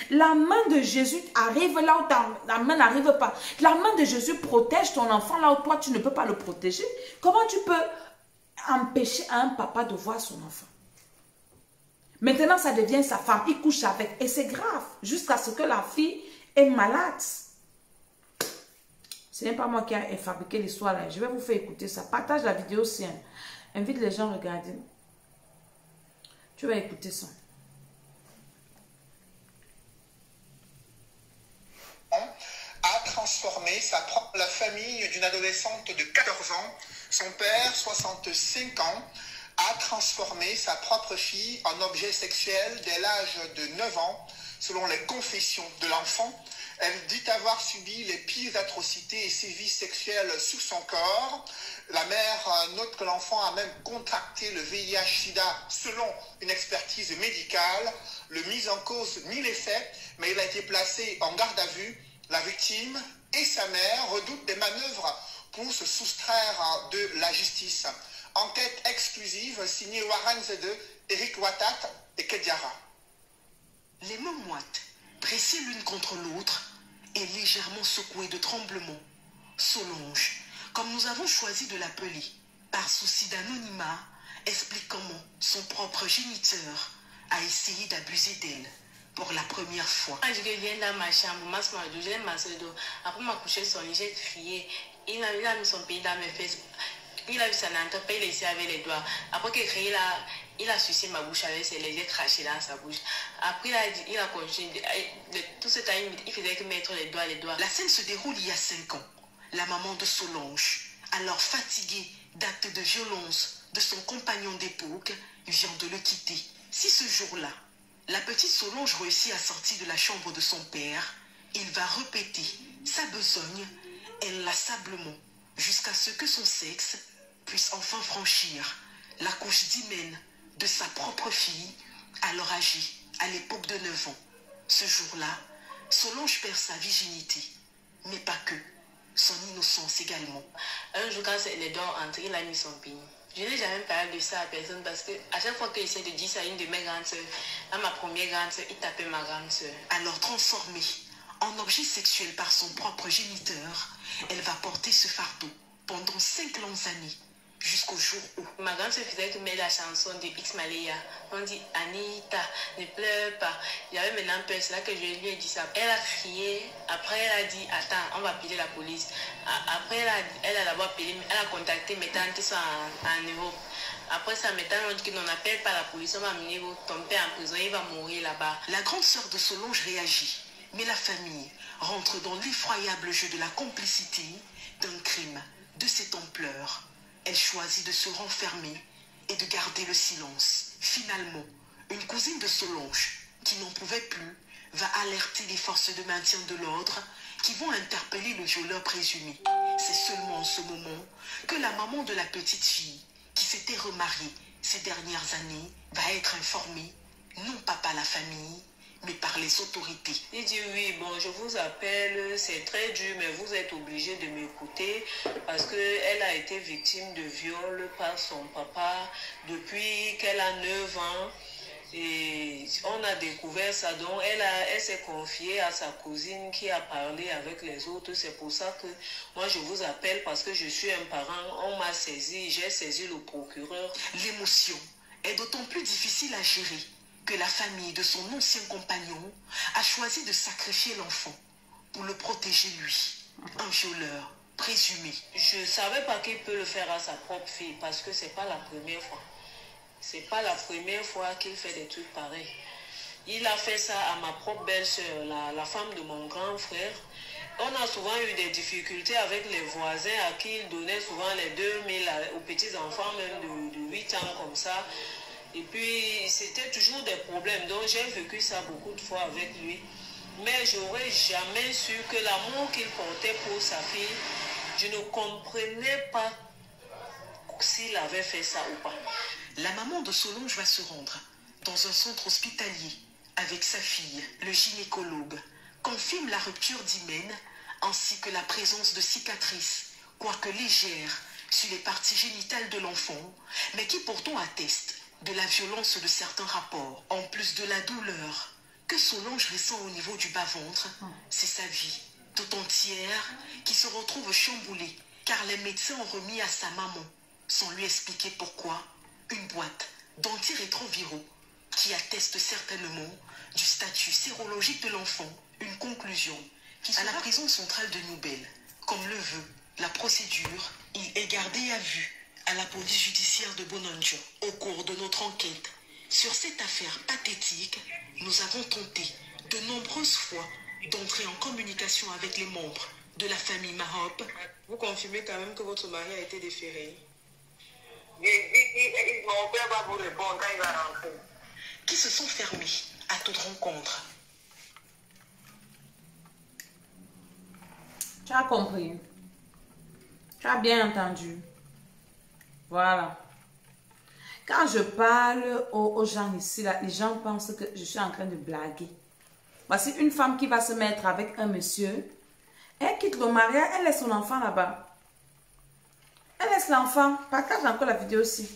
La main de Jésus arrive là où ta main n'arrive pas. La main de Jésus protège ton enfant là où toi tu ne peux pas le protéger. Comment tu peux empêcher un papa de voir son enfant? Maintenant ça devient sa femme, il couche avec et c'est grave jusqu'à ce que la fille est malade. Ce n'est pas moi qui ai fabriqué l'histoire là. Je vais vous faire écouter ça. Partage la vidéo aussi. Invite les gens à regarder. Tu vas écouter ça. A transformé la famille d'une adolescente de 14 ans, son père, 65 ans, a transformé sa propre fille en objet sexuel dès l'âge de 9 ans, selon les confessions de l'enfant. Elle dit avoir subi les pires atrocités et sévices sexuels sous son corps. La mère note que l'enfant a même contracté le VIH-Sida selon une expertise médicale. Le mis en cause nie les faits, mais il a été placé en garde à vue. La victime et sa mère redoutent des manœuvres pour se soustraire de la justice. Enquête exclusive signée Warren Zede, Eric Watat et Kediara. Les mains moites, pressées l'une contre l'autre et légèrement secouées de tremblements, Solange, comme nous avons choisi de l'appeler, par souci d'anonymat, explique comment son propre géniteur a essayé d'abuser d'elle pour la première fois. Quand je viens dans ma chambre, j'ai massé d'eau. Après m'a couché son lit, j'ai crié. Il a mis son pied dans mes fesses. Il a vu sa nante, il a essayé avec les doigts. Après qu'il crié, il a sucé ma bouche avec ses lèvres, j'ai craché dans sa bouche. Après, il a continué. Tout ce temps, il faisait que mettre les doigts. La scène se déroule il y a 5 ans. La maman de Solange, alors fatiguée d'actes de violence de son compagnon d'époque, vient de le quitter. Si ce jour-là, la petite Solange réussit à sortir de la chambre de son père, il va répéter sa besogne inlassablement jusqu'à ce que son sexe puisse enfin franchir la couche d'hymen de sa propre fille, alors âgée à l'époque de 9 ans. Ce jour-là, Solange perd sa virginité, mais pas que, son innocence également. Un jour, quand les dents entrent, il a mis son pied. Je n'ai jamais parlé de ça à personne parce que à chaque fois qu'il essaie de dire ça à une de mes grandes soeurs, à ma première grande soeur, il tapait ma grande soeur. Alors transformée en objet sexuel par son propre géniteur, elle va porter ce fardeau pendant 5 longues années, jusqu'au jour où... Ma grande soeur faisait que mettre la chanson de X Malaya. On dit Anita, ne pleure pas. J'avais maintenant peur, c'est là que je lui ai dit ça. Elle a crié, après elle a dit attends, on va appeler la police. Après elle a d'abord appelé, elle a contacté mes tantes qui sont en Europe. Après ça, mes tantes ont dit que non, n'appelle pas la police, on va amener ton père en prison, il va mourir là-bas. La grande sœur de Solange réagit, mais la famille rentre dans l'effroyable jeu de la complicité d'un crime de cette ampleur. Elle choisit de se renfermer et de garder le silence. Finalement, une cousine de Solange, qui n'en pouvait plus, va alerter les forces de maintien de l'ordre qui vont interpeller le violeur présumé. C'est seulement en ce moment que la maman de la petite fille, qui s'était remariée ces dernières années, va être informée, non pas par la famille, mais par les autorités. Il dit oui, bon, je vous appelle, c'est très dur, mais vous êtes obligé de m'écouter parce qu'elle a été victime de viol par son papa depuis qu'elle a 9 ans. Et on a découvert ça, donc elle s'est confiée à sa cousine qui a parlé avec les autres. C'est pour ça que moi je vous appelle parce que je suis un parent, on m'a saisi, j'ai saisi le procureur. L'émotion est d'autant plus difficile à gérer que la famille de son ancien compagnon a choisi de sacrifier l'enfant pour le protéger lui, un violeur présumé. Je ne savais pas qu'il peut le faire à sa propre fille parce que c'est pas la première fois. C'est pas la première fois qu'il fait des trucs pareils. Il a fait ça à ma propre belle-sœur, la femme de mon grand frère. On a souvent eu des difficultés avec les voisins à qui il donnait souvent les 2000 aux petits-enfants, même de 8 ans comme ça. Et puis, c'était toujours des problèmes. Donc, j'ai vécu ça beaucoup de fois avec lui. Mais je n'aurais jamais su que l'amour qu'il portait pour sa fille, je ne comprenais pas s'il avait fait ça ou pas. La maman de Solange va se rendre dans un centre hospitalier avec sa fille. Le gynécologue confirme la rupture d'hymen ainsi que la présence de cicatrices, quoique légères, sur les parties génitales de l'enfant, mais qui pourtant attestent de la violence de certains rapports. En plus de la douleur que Solange ressent au niveau du bas-ventre, c'est sa vie tout entière qui se retrouve chamboulée, car les médecins ont remis à sa maman, sans lui expliquer pourquoi, une boîte d'antirétroviraux qui atteste certainement du statut sérologique de l'enfant, une conclusion qui à la prison centrale de Nouvelle. Comme le veut la procédure, il est gardé à vue à la police judiciaire de Bonanjo. Au cours de notre enquête sur cette affaire pathétique, nous avons tenté de nombreuses fois d'entrer en communication avec les membres de la famille Mahop. Vous confirmez quand même que votre mari a été déféré? Mon père va vous répondre quand il va rentrer. Qui se sont fermés à toute rencontre. Tu as compris. Tu as bien entendu. Voilà. Quand je parle aux gens ici, là, les gens pensent que je suis en train de blaguer. Voici une femme qui va se mettre avec un monsieur. Elle quitte le mariage, elle laisse son enfant là-bas. Elle laisse l'enfant. Partage encore la vidéo aussi.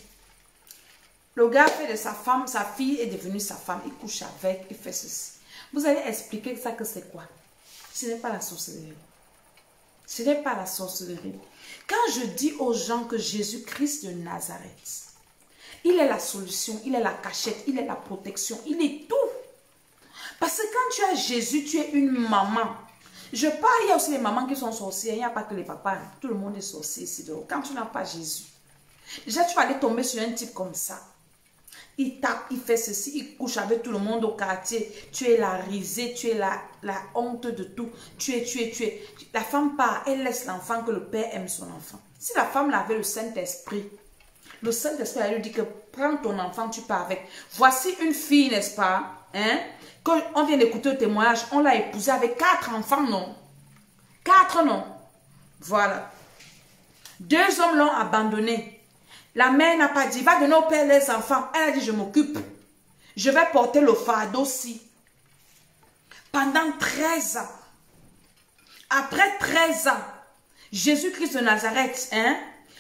Le gars fait de sa femme, sa fille est devenue sa femme. Il couche avec, il fait ceci. Vous allez expliquer ça que c'est quoi? Ce n'est pas la sorcellerie. Ce n'est pas la sorcellerie. Quand je dis aux gens que Jésus-Christ de Nazareth, il est la solution, il est la cachette, il est la protection, il est tout. Parce que quand tu as Jésus, tu es une maman. Je parle, il y a aussi les mamans qui sont sorcières, il n'y a pas que les papas. Tout le monde est sorcier ici. Donc, quand tu n'as pas Jésus, déjà tu vas aller tomber sur un type comme ça. Il tape, il fait ceci, il couche avec tout le monde au quartier. Tu es la risée, tu es la honte de tout. Tu es. La femme part, elle laisse l'enfant que le père aime son enfant. Si la femme avait le Saint-Esprit, elle lui dit que prends ton enfant, tu pars avec. Voici une fille, n'est-ce pas? Hein? Quand on vient d'écouter le témoignage, on l'a épousée avec 4 enfants, non? 4, non? Voilà. 2 hommes l'ont abandonnée. La mère n'a pas dit, va donner au père les enfants. Elle a dit, je m'occupe. Je vais porter le fardeau aussi. Pendant 13 ans. Après 13 ans, Jésus-Christ de Nazareth, hein?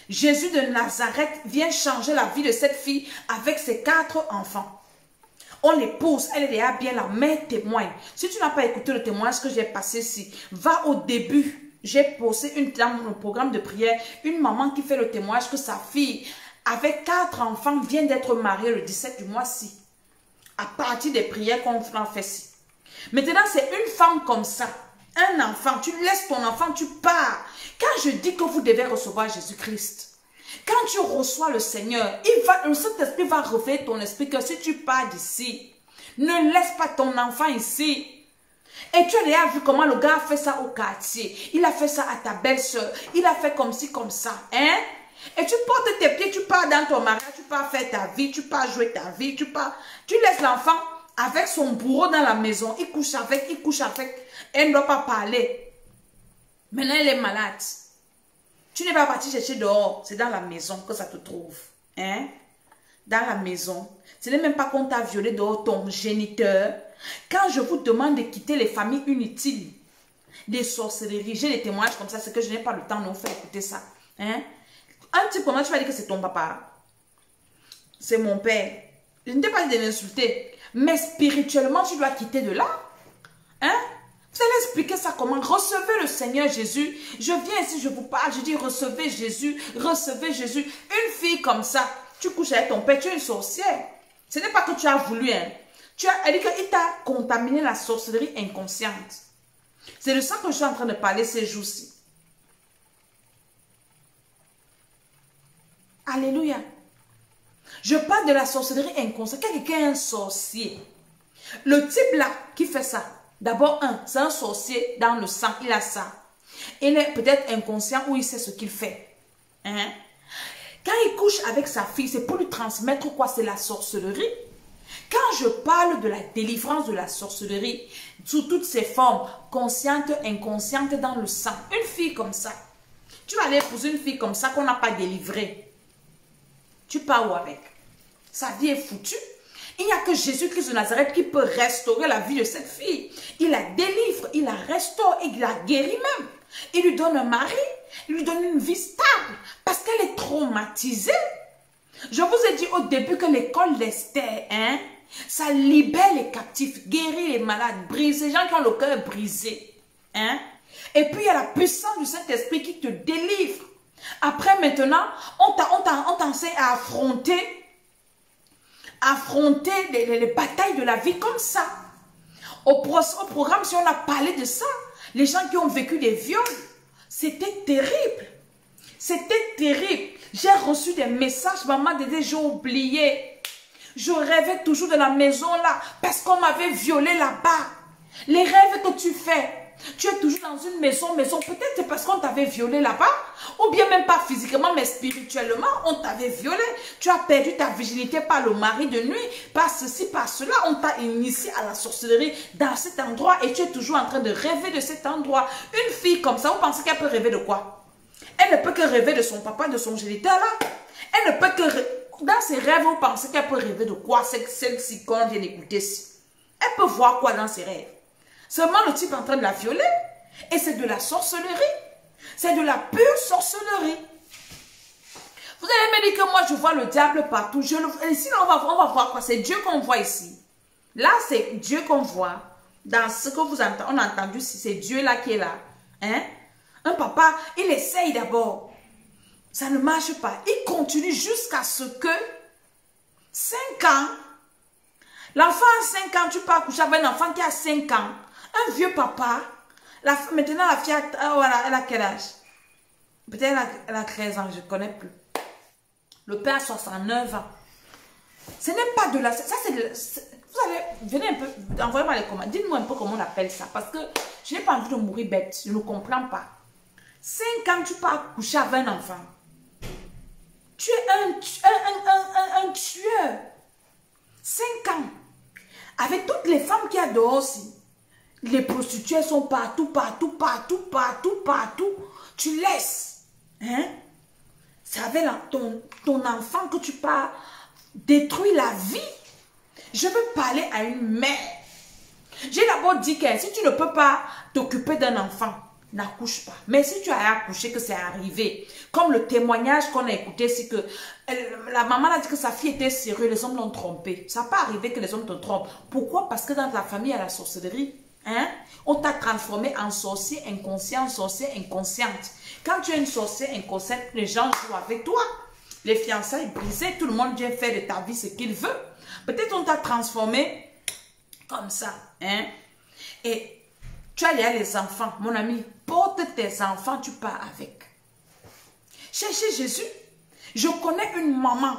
Jésus de Nazareth vient changer la vie de cette fille avec ses 4 enfants. On l'épouse, elle est déjà bien, la mère témoigne. Si tu n'as pas écouté le témoignage que j'ai passé ici, va au début. J'ai posé dans mon programme de prière, une maman qui fait le témoignage que sa fille, avec 4 enfants, vient d'être mariée le 17 du mois-ci. À partir des prières qu'on a fait ici. Maintenant, c'est une femme comme ça. Un enfant, tu laisses ton enfant, tu pars. Quand je dis que vous devez recevoir Jésus-Christ, quand tu reçois le Seigneur, le Saint-Esprit va révéler ton esprit que si tu pars d'ici, ne laisse pas ton enfant ici. Et tu as déjà vu comment le gars a fait ça au quartier. Il a fait ça à ta belle-sœur. Il a fait comme ci, comme ça. Hein? Et tu portes tes pieds, tu pars dans ton mariage, tu pars faire ta vie, tu pars jouer ta vie, tu laisses l'enfant avec son bourreau dans la maison. Il couche avec. Elle ne doit pas parler. Maintenant, elle est malade. Tu n'es pas parti chercher dehors. C'est dans la maison que ça te trouve. Hein? Dans la maison. Ce n'est même pas qu'on t'a violé dehors, ton géniteur. Quand je vous demande de quitter les familles inutiles, des sorcelleries, j'ai des témoignages comme ça, c'est que je n'ai pas le temps de vous faire écouter ça. Hein? Un type comment tu vas dire que c'est ton papa? C'est mon père. Je ne t'ai pas dit de l'insulter. Mais spirituellement, tu dois quitter de là. Hein? Vous allez expliquer ça comment? Recevez le Seigneur Jésus. Je viens ici, je vous parle, je dis recevez Jésus, recevez Jésus. Une fille comme ça, tu couches avec ton père, tu es une sorcière. Ce n'est pas que tu as voulu, hein. Elle dit qu'il t'a contaminé la sorcellerie inconsciente. C'est de ça que je suis en train de parler ces jours-ci. Alléluia. Je parle de la sorcellerie inconsciente. Quand quelqu'un est un sorcier, le type là qui fait ça, d'abord, c'est un sorcier dans le sang, il a ça. Il est peut-être inconscient ou il sait ce qu'il fait. Hein? Quand il couche avec sa fille, c'est pour lui transmettre quoi? C'est la sorcellerie. Quand je parle de la délivrance de la sorcellerie, sous toutes ses formes, conscientes, inconscientes dans le sang, une fille comme ça, tu vas aller épouser une fille comme ça qu'on n'a pas délivrée. Tu pars où avec? Sa vie est foutue. Il n'y a que Jésus-Christ de Nazareth qui peut restaurer la vie de cette fille. Il la délivre, il la restaure et il la guérit même. Il lui donne un mari, il lui donne une vie stable parce qu'elle est traumatisée. Je vous ai dit au début que l'école d'Esther, hein, ça libère les captifs, guérit les malades, brise les gens qui ont le cœur brisé. Hein. Et puis il y a la puissance du Saint-Esprit qui te délivre. Après maintenant, on t'enseigne à affronter les batailles de la vie comme ça. Au programme, si on a parlé de ça, les gens qui ont vécu des viols, c'était terrible. C'était terrible. J'ai reçu des messages, maman Dédé, j'ai oublié. Je rêvais toujours de la maison là, parce qu'on m'avait violé là-bas. Les rêves que tu fais, tu es toujours dans une maison. Peut-être c'est parce qu'on t'avait violé là-bas, ou bien même pas physiquement, mais spirituellement, on t'avait violé. Tu as perdu ta virginité par le mari de nuit, par ceci, par cela. On t'a initié à la sorcellerie dans cet endroit et tu es toujours en train de rêver de cet endroit. Une fille comme ça, vous pensez qu'elle peut rêver de quoi? Elle ne peut que rêver de son papa, de son géniteur là. Elle ne peut que... Dans ses rêves, vous pensez qu'elle peut rêver de quoi? Celle-ci qu'on vient d'écouter ici. Elle peut voir quoi dans ses rêves? Seulement le type est en train de la violer. Et c'est de la sorcellerie. C'est de la pure sorcellerie. Vous allez me dire que moi, je vois le diable partout. Ici, on va voir quoi? C'est Dieu qu'on voit ici. Là, c'est Dieu qu'on voit. Dans ce que vous entendez, on a entendu, c'est Dieu là qui est là. Hein? Un papa, il essaye d'abord. Ça ne marche pas. Il continue jusqu'à ce que 5 ans, l'enfant a 5 ans, tu peux accoucher avec un enfant qui a 5 ans. Un vieux papa, maintenant la fille, elle a quel âge? Peut-être elle a 13 ans, je ne connais plus. Le père a 69 ans. Ce n'est pas de la... Ça, c'est vous allez... Venez un peu... Envoyez-moi les commentaires. Dites-moi un peu comment on appelle ça. Parce que je n'ai pas envie de mourir bête. Je ne comprends pas. 5 ans, tu peux accoucher avec un enfant. Tu es un tueur. 5 ans. Avec toutes les femmes qu'il y a dehors aussi. Les prostituées sont partout, partout, partout, partout, partout. Tu laisses. Hein? C'est avec ton enfant que tu pars détruire la vie. Je veux parler à une mère. J'ai d'abord dit que si tu ne peux pas t'occuper d'un enfant, n'accouche pas. Mais si tu as accouché, que c'est arrivé, comme le témoignage qu'on a écouté, c'est que la maman a dit que sa fille était sérieuse, les hommes l'ont trompée. Ça n'a pas arrivé que les hommes te trompent. Pourquoi? Parce que dans ta famille, il y a la sorcellerie. Hein? On t'a transformé en sorcier inconscient, sorcier inconsciente. Quand tu es une sorcière inconsciente, les gens jouent avec toi. Les fiançailles brisées, tout le monde vient faire de ta vie ce qu'il veut. Peut-être on t'a transformé comme ça. Hein? Et tu as les enfants. Mon ami, porte tes enfants, tu pars avec. Cherchez Jésus. Je connais une maman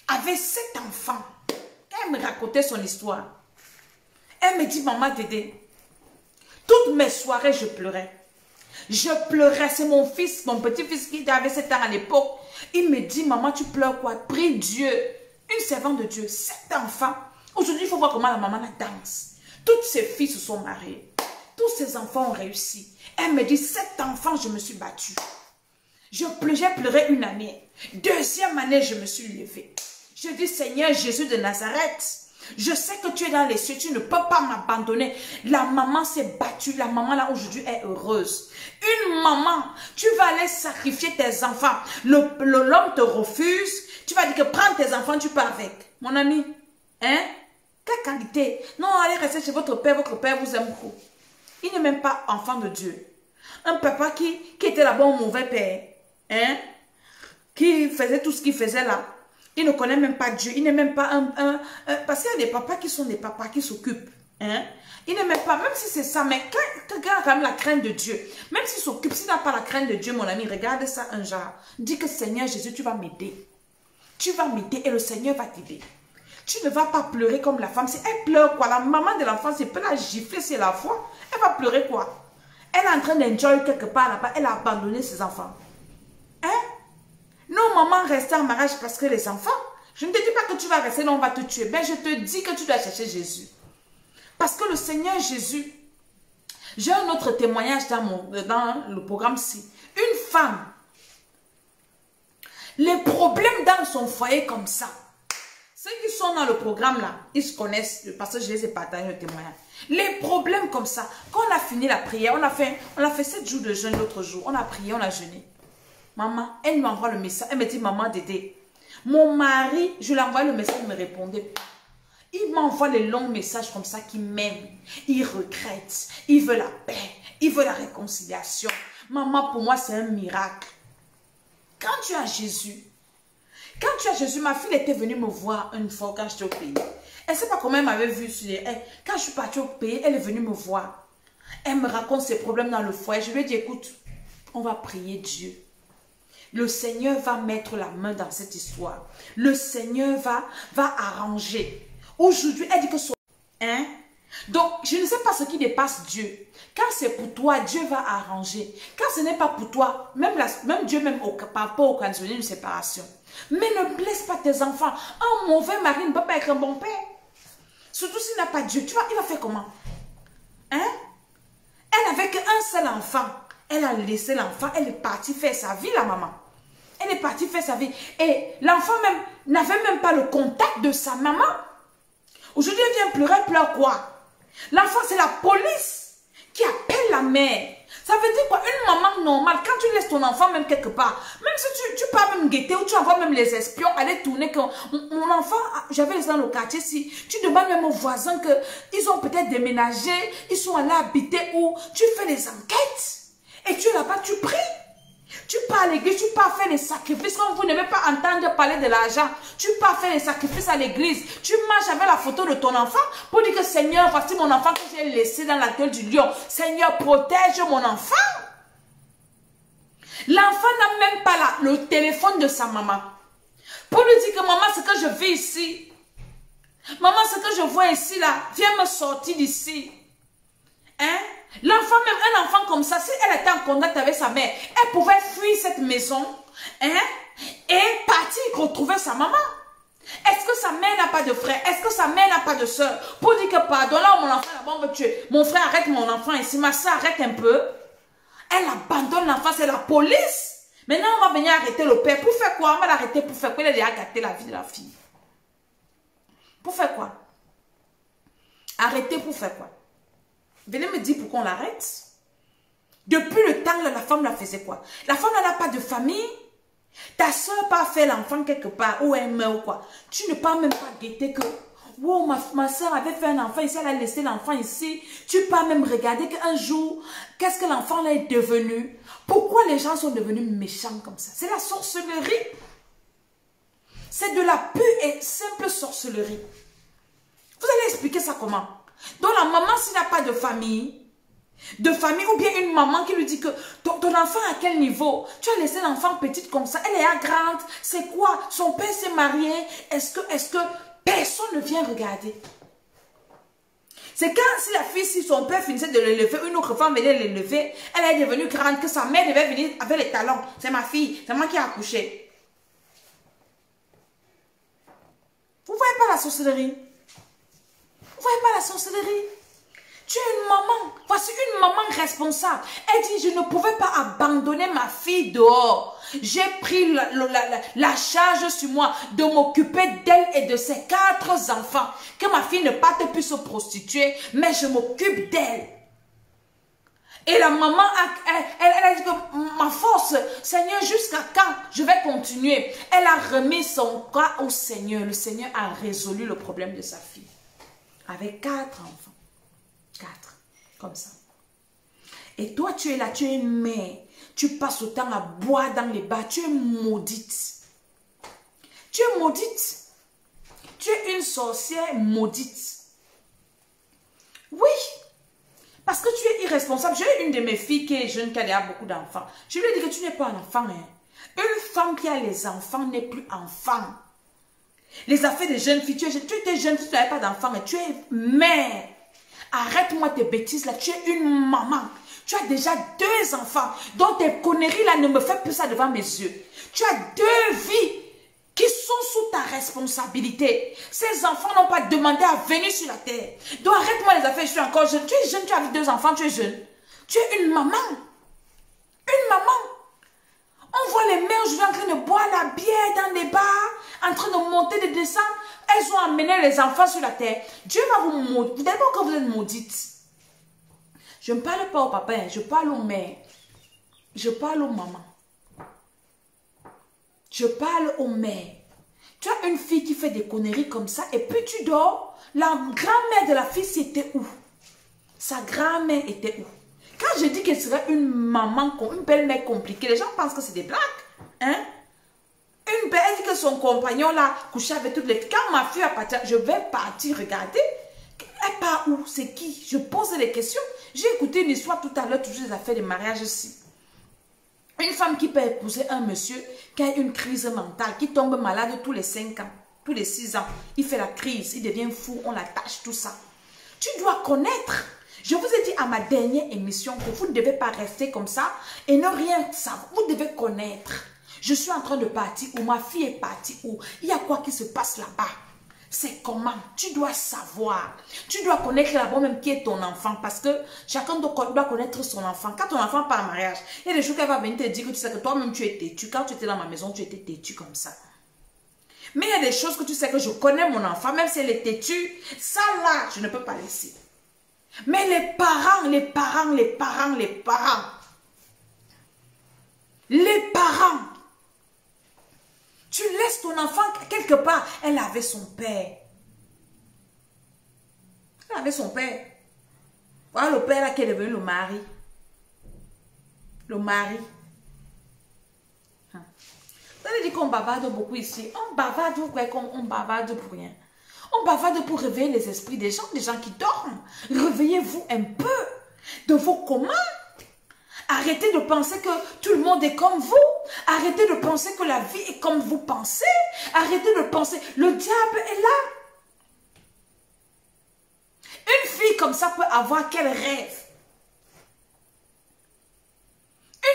avec 7 enfants. Elle me racontait son histoire. Elle me dit, maman Dédé, toutes mes soirées, je pleurais. Je pleurais. C'est mon fils, mon petit-fils qui avait 7 ans à l'époque. Il me dit, maman, tu pleures quoi? Prie Dieu. Une servante de Dieu, 7 enfants. Aujourd'hui, il faut voir comment la maman la danse. Toutes ses filles se sont mariées. Tous ses enfants ont réussi. Elle me dit, 7 enfants, je me suis battue. J'ai pleuré une année. 2e année, je me suis levée. Je dis, Seigneur Jésus de Nazareth, je sais que tu es dans les cieux, tu ne peux pas m'abandonner. La maman s'est battue, la maman là aujourd'hui est heureuse. Une maman, tu vas aller sacrifier tes enfants. L'homme te refuse, tu vas dire que prends tes enfants, tu pars avec. Mon ami, hein? Quelle qualité? Non, allez rester chez votre père vous aime beaucoup. Il n'est même pas enfant de Dieu. Un papa qui était là-bas un mauvais père, hein? Qui faisait tout ce qu'il faisait là. Il ne connaît même pas Dieu. Il n'est même pas parce qu'il y a des papas qui sont des papas qui s'occupent. Hein? Il n'est même pas, même si c'est ça, mais quand il a quand même la crainte de Dieu, même s'il s'occupe, s'il n'a pas la crainte de Dieu, mon ami, regarde ça un genre. Dis que Seigneur Jésus, tu vas m'aider. Tu vas m'aider et le Seigneur va t'aider. Tu ne vas pas pleurer comme la femme. Si elle pleure quoi? La maman de l'enfant, c'est peut la gifler, c'est la foi. Elle va pleurer quoi? Elle est en train d'enjoy quelque part là-bas. Elle a abandonné ses enfants. Hein? Non, maman, reste en mariage parce que les enfants. Je ne te dis pas que tu vas rester, non, on va te tuer. Mais je te dis que tu dois chercher Jésus. Parce que le Seigneur Jésus, j'ai un autre témoignage dans le programme-ci. Une femme, les problèmes dans son foyer comme ça. Ceux qui sont dans le programme là, ils se connaissent parce que je les ai partagés le témoignage. Les problèmes comme ça, quand on a fini la prière, on a fait 7 jours de jeûne l'autre jour. On a prié, on a jeûné. Maman, elle m'envoie le message. Elle me dit, maman Dédé, mon mari, je lui envoie le message, il ne me répondait pas. Il m'envoie les longs messages comme ça qu'il m'aime. Il regrette. Il veut la paix. Il veut la réconciliation. Maman, pour moi, c'est un miracle. Quand tu as Jésus, ma fille était venue me voir une fois quand j'étais au pays. Elle ne sait pas comment elle m'avait vu. Quand je suis partie au pays, elle est venue me voir. Elle me raconte ses problèmes dans le foyer. Je lui ai dit, écoute, on va prier Dieu. Le Seigneur va mettre la main dans cette histoire. Le Seigneur va arranger. Aujourd'hui, elle dit que son... Hein? Donc, je ne sais pas ce qui dépasse Dieu. Quand c'est pour toi, Dieu va arranger. Quand ce n'est pas pour toi, même Dieu même pas occasionner une séparation. Mais ne blesse pas tes enfants. Un mauvais mari ne peut pas être un bon père. Surtout s'il n'a pas Dieu. Tu vois, il va faire comment? Hein? Elle avait qu'un seul enfant. Elle a laissé l'enfant. Elle est partie faire sa vie, la maman. Elle est partie faire sa vie. Et l'enfant même n'avait même pas le contact de sa maman. Aujourd'hui, elle vient pleurer. Elle pleure quoi? L'enfant, c'est la police qui appelle la mère. Ça veut dire quoi? Une maman normale, quand tu laisses ton enfant même quelque part, même si tu pars même guetter ou tu envoies même les espions aller tourner, que mon enfant, j'avais laissé dans le quartier, si tu demandes même aux voisins qu'ils ont peut-être déménagé, ils sont allés habiter où, tu fais les enquêtes et tu es là-bas, tu pries. Tu pars à l'église, tu pars faire les sacrifices. Quand vous n'aimez pas entendre parler de l'argent, tu pars faire les sacrifices à l'église. Tu marches avec la photo de ton enfant pour dire que Seigneur, voici mon enfant que j'ai laissé dans la gueule du lion. Seigneur, protège mon enfant. L'enfant n'a même pas le téléphone de sa maman. Pour lui dire que maman, ce que je vis ici. Maman, ce que je vois ici, là, viens me sortir d'ici. Hein? L'enfant, même un enfant comme ça, si elle était en contact avec sa mère, elle pouvait fuir cette maison, hein, et partir retrouver sa maman. Est-ce que sa mère n'a pas de frère? Est-ce que sa mère n'a pas de soeur? Pour dire que pardon, là où mon enfant là-bas, on veut tuer. Mon frère, arrête mon enfant ici, ma soeur, arrête un peu. Elle abandonne l'enfant, c'est la police. Maintenant, on va venir arrêter le père. Pour faire quoi? On va l'arrêter pour faire quoi? Il a déjà gâté la vie de la fille. Pour faire quoi? Arrêter pour faire quoi? Venez me dire pourquoi on l'arrête. Depuis le temps, la femme la faisait quoi? La femme n'a pas de famille. Ta soeur pas fait l'enfant quelque part ou elle meurt ou quoi. Tu ne peux même pas guetter que wow, ma soeur avait fait un enfant ici, elle a laissé l'enfant ici. Tu peux même regarder qu'un jour, qu'est-ce que l'enfant là est devenu? Pourquoi les gens sont devenus méchants comme ça? C'est la sorcellerie. C'est de la pure et simple sorcellerie. Vous allez expliquer ça comment? Donc la maman, s'il n'a pas de famille ou bien une maman qui lui dit que ton enfant à quel niveau? Tu as laissé l'enfant petite comme ça, elle est à grande, c'est quoi? Son père s'est marié, est-ce que personne ne vient regarder? C'est quand si la fille, si son père finissait de l'élever, une autre femme venait l'élever, elle est devenue grande, que sa mère devait venir avec les talons. C'est ma fille, c'est moi qui ai accouché. Vous voyez pas la sorcellerie? Vous voyez pas la sorcellerie? Tu es une maman. Voici une maman responsable. Elle dit, je ne pouvais pas abandonner ma fille dehors. J'ai pris la charge sur moi de m'occuper d'elle et de ses 4 enfants. Que ma fille ne parte plus se prostituer, mais je m'occupe d'elle. Et la maman, elle a dit que ma force, Seigneur, jusqu'à quand je vais continuer? Elle a remis son cas au Seigneur. Le Seigneur a résolu le problème de sa fille. Avec 4 enfants. 4. Comme ça. Et toi, tu es là, tu es une mère. Tu passes le temps à boire dans les bars. Tu es maudite. Tu es maudite. Tu es une sorcière maudite. Oui. Parce que tu es irresponsable. J'ai une de mes filles qui est jeune, qui a déjà beaucoup d'enfants. Je lui ai dit que tu n'es pas un enfant. Hein. Une femme qui a les enfants n'est plus enfant. Les affaires des jeunes filles, tu étais jeune, tu n'avais pas d'enfant, mais tu es mère. Arrête-moi tes bêtises là, tu es une maman. Tu as déjà 2 enfants. Donc tes conneries là, ne me fais plus ça devant mes yeux. Tu as 2 vies qui sont sous ta responsabilité. Ces enfants n'ont pas demandé à venir sur la terre. Donc arrête-moi les affaires, je suis encore jeune. Tu es jeune, tu as 2 enfants, tu es jeune. Tu es une maman. Une maman. On voit les mères aujourd'hui en train de boire la bière dans les bars, en train de monter, de descendre. Elles ont amené les enfants sur la terre. Dieu va vous maudire. D'abord quand vous êtes maudite. Je ne parle pas au papa, je parle aux mères. Je parle aux mamans. Je parle aux mères. Tu as une fille qui fait des conneries comme ça et puis tu dors. La grand-mère de la fille, c'était où? Sa grand-mère était où? Quand je dis qu'elle serait une maman, une belle-mère compliquée, les gens pensent que c'est des blagues. Hein? Une belle, elle dit que son compagnon là, couchait avec toutes les filles. Quand ma fille a parti, je vais partir regarder. Elle part où? C'est qui? Je pose des questions. J'ai écouté une histoire tout à l'heure, toujours des affaires de mariage ici. Une femme qui peut épouser un monsieur qui a une crise mentale, qui tombe malade tous les 5 ans, tous les 6 ans. Il fait la crise, il devient fou, on l'attache, tout ça. Tu dois connaître. Je vous ai dit à ma dernière émission que vous ne devez pas rester comme ça et ne rien savoir. Vous devez connaître. Je suis en train de partir où ma fille est partie où. Il y a quoi qui se passe là-bas? C'est comment? Tu dois savoir. Tu dois connaître là-bas même qui est ton enfant parce que chacun doit connaître son enfant. Quand ton enfant part en mariage, il y a des choses qu'elle va venir te dire que tu sais que toi-même tu es têtu. Quand tu étais dans ma maison, tu étais têtu comme ça. Mais il y a des choses que tu sais que je connais mon enfant, même si elle est têtue, ça là, je ne peux pas laisser. Mais les parents, Les parents. Tu laisses ton enfant quelque part. Elle avait son père. Elle avait son père. Voilà le père là qui est devenu le mari. Le mari. Vous allez dire qu'on bavarde beaucoup ici. On bavarde on bavarde pour rien. On bavarde pour réveiller les esprits des gens qui dorment. Réveillez-vous un peu de vos communs. Arrêtez de penser que tout le monde est comme vous. Arrêtez de penser que la vie est comme vous pensez. Arrêtez de penser, le diable est là. Une fille comme ça peut avoir quel rêve?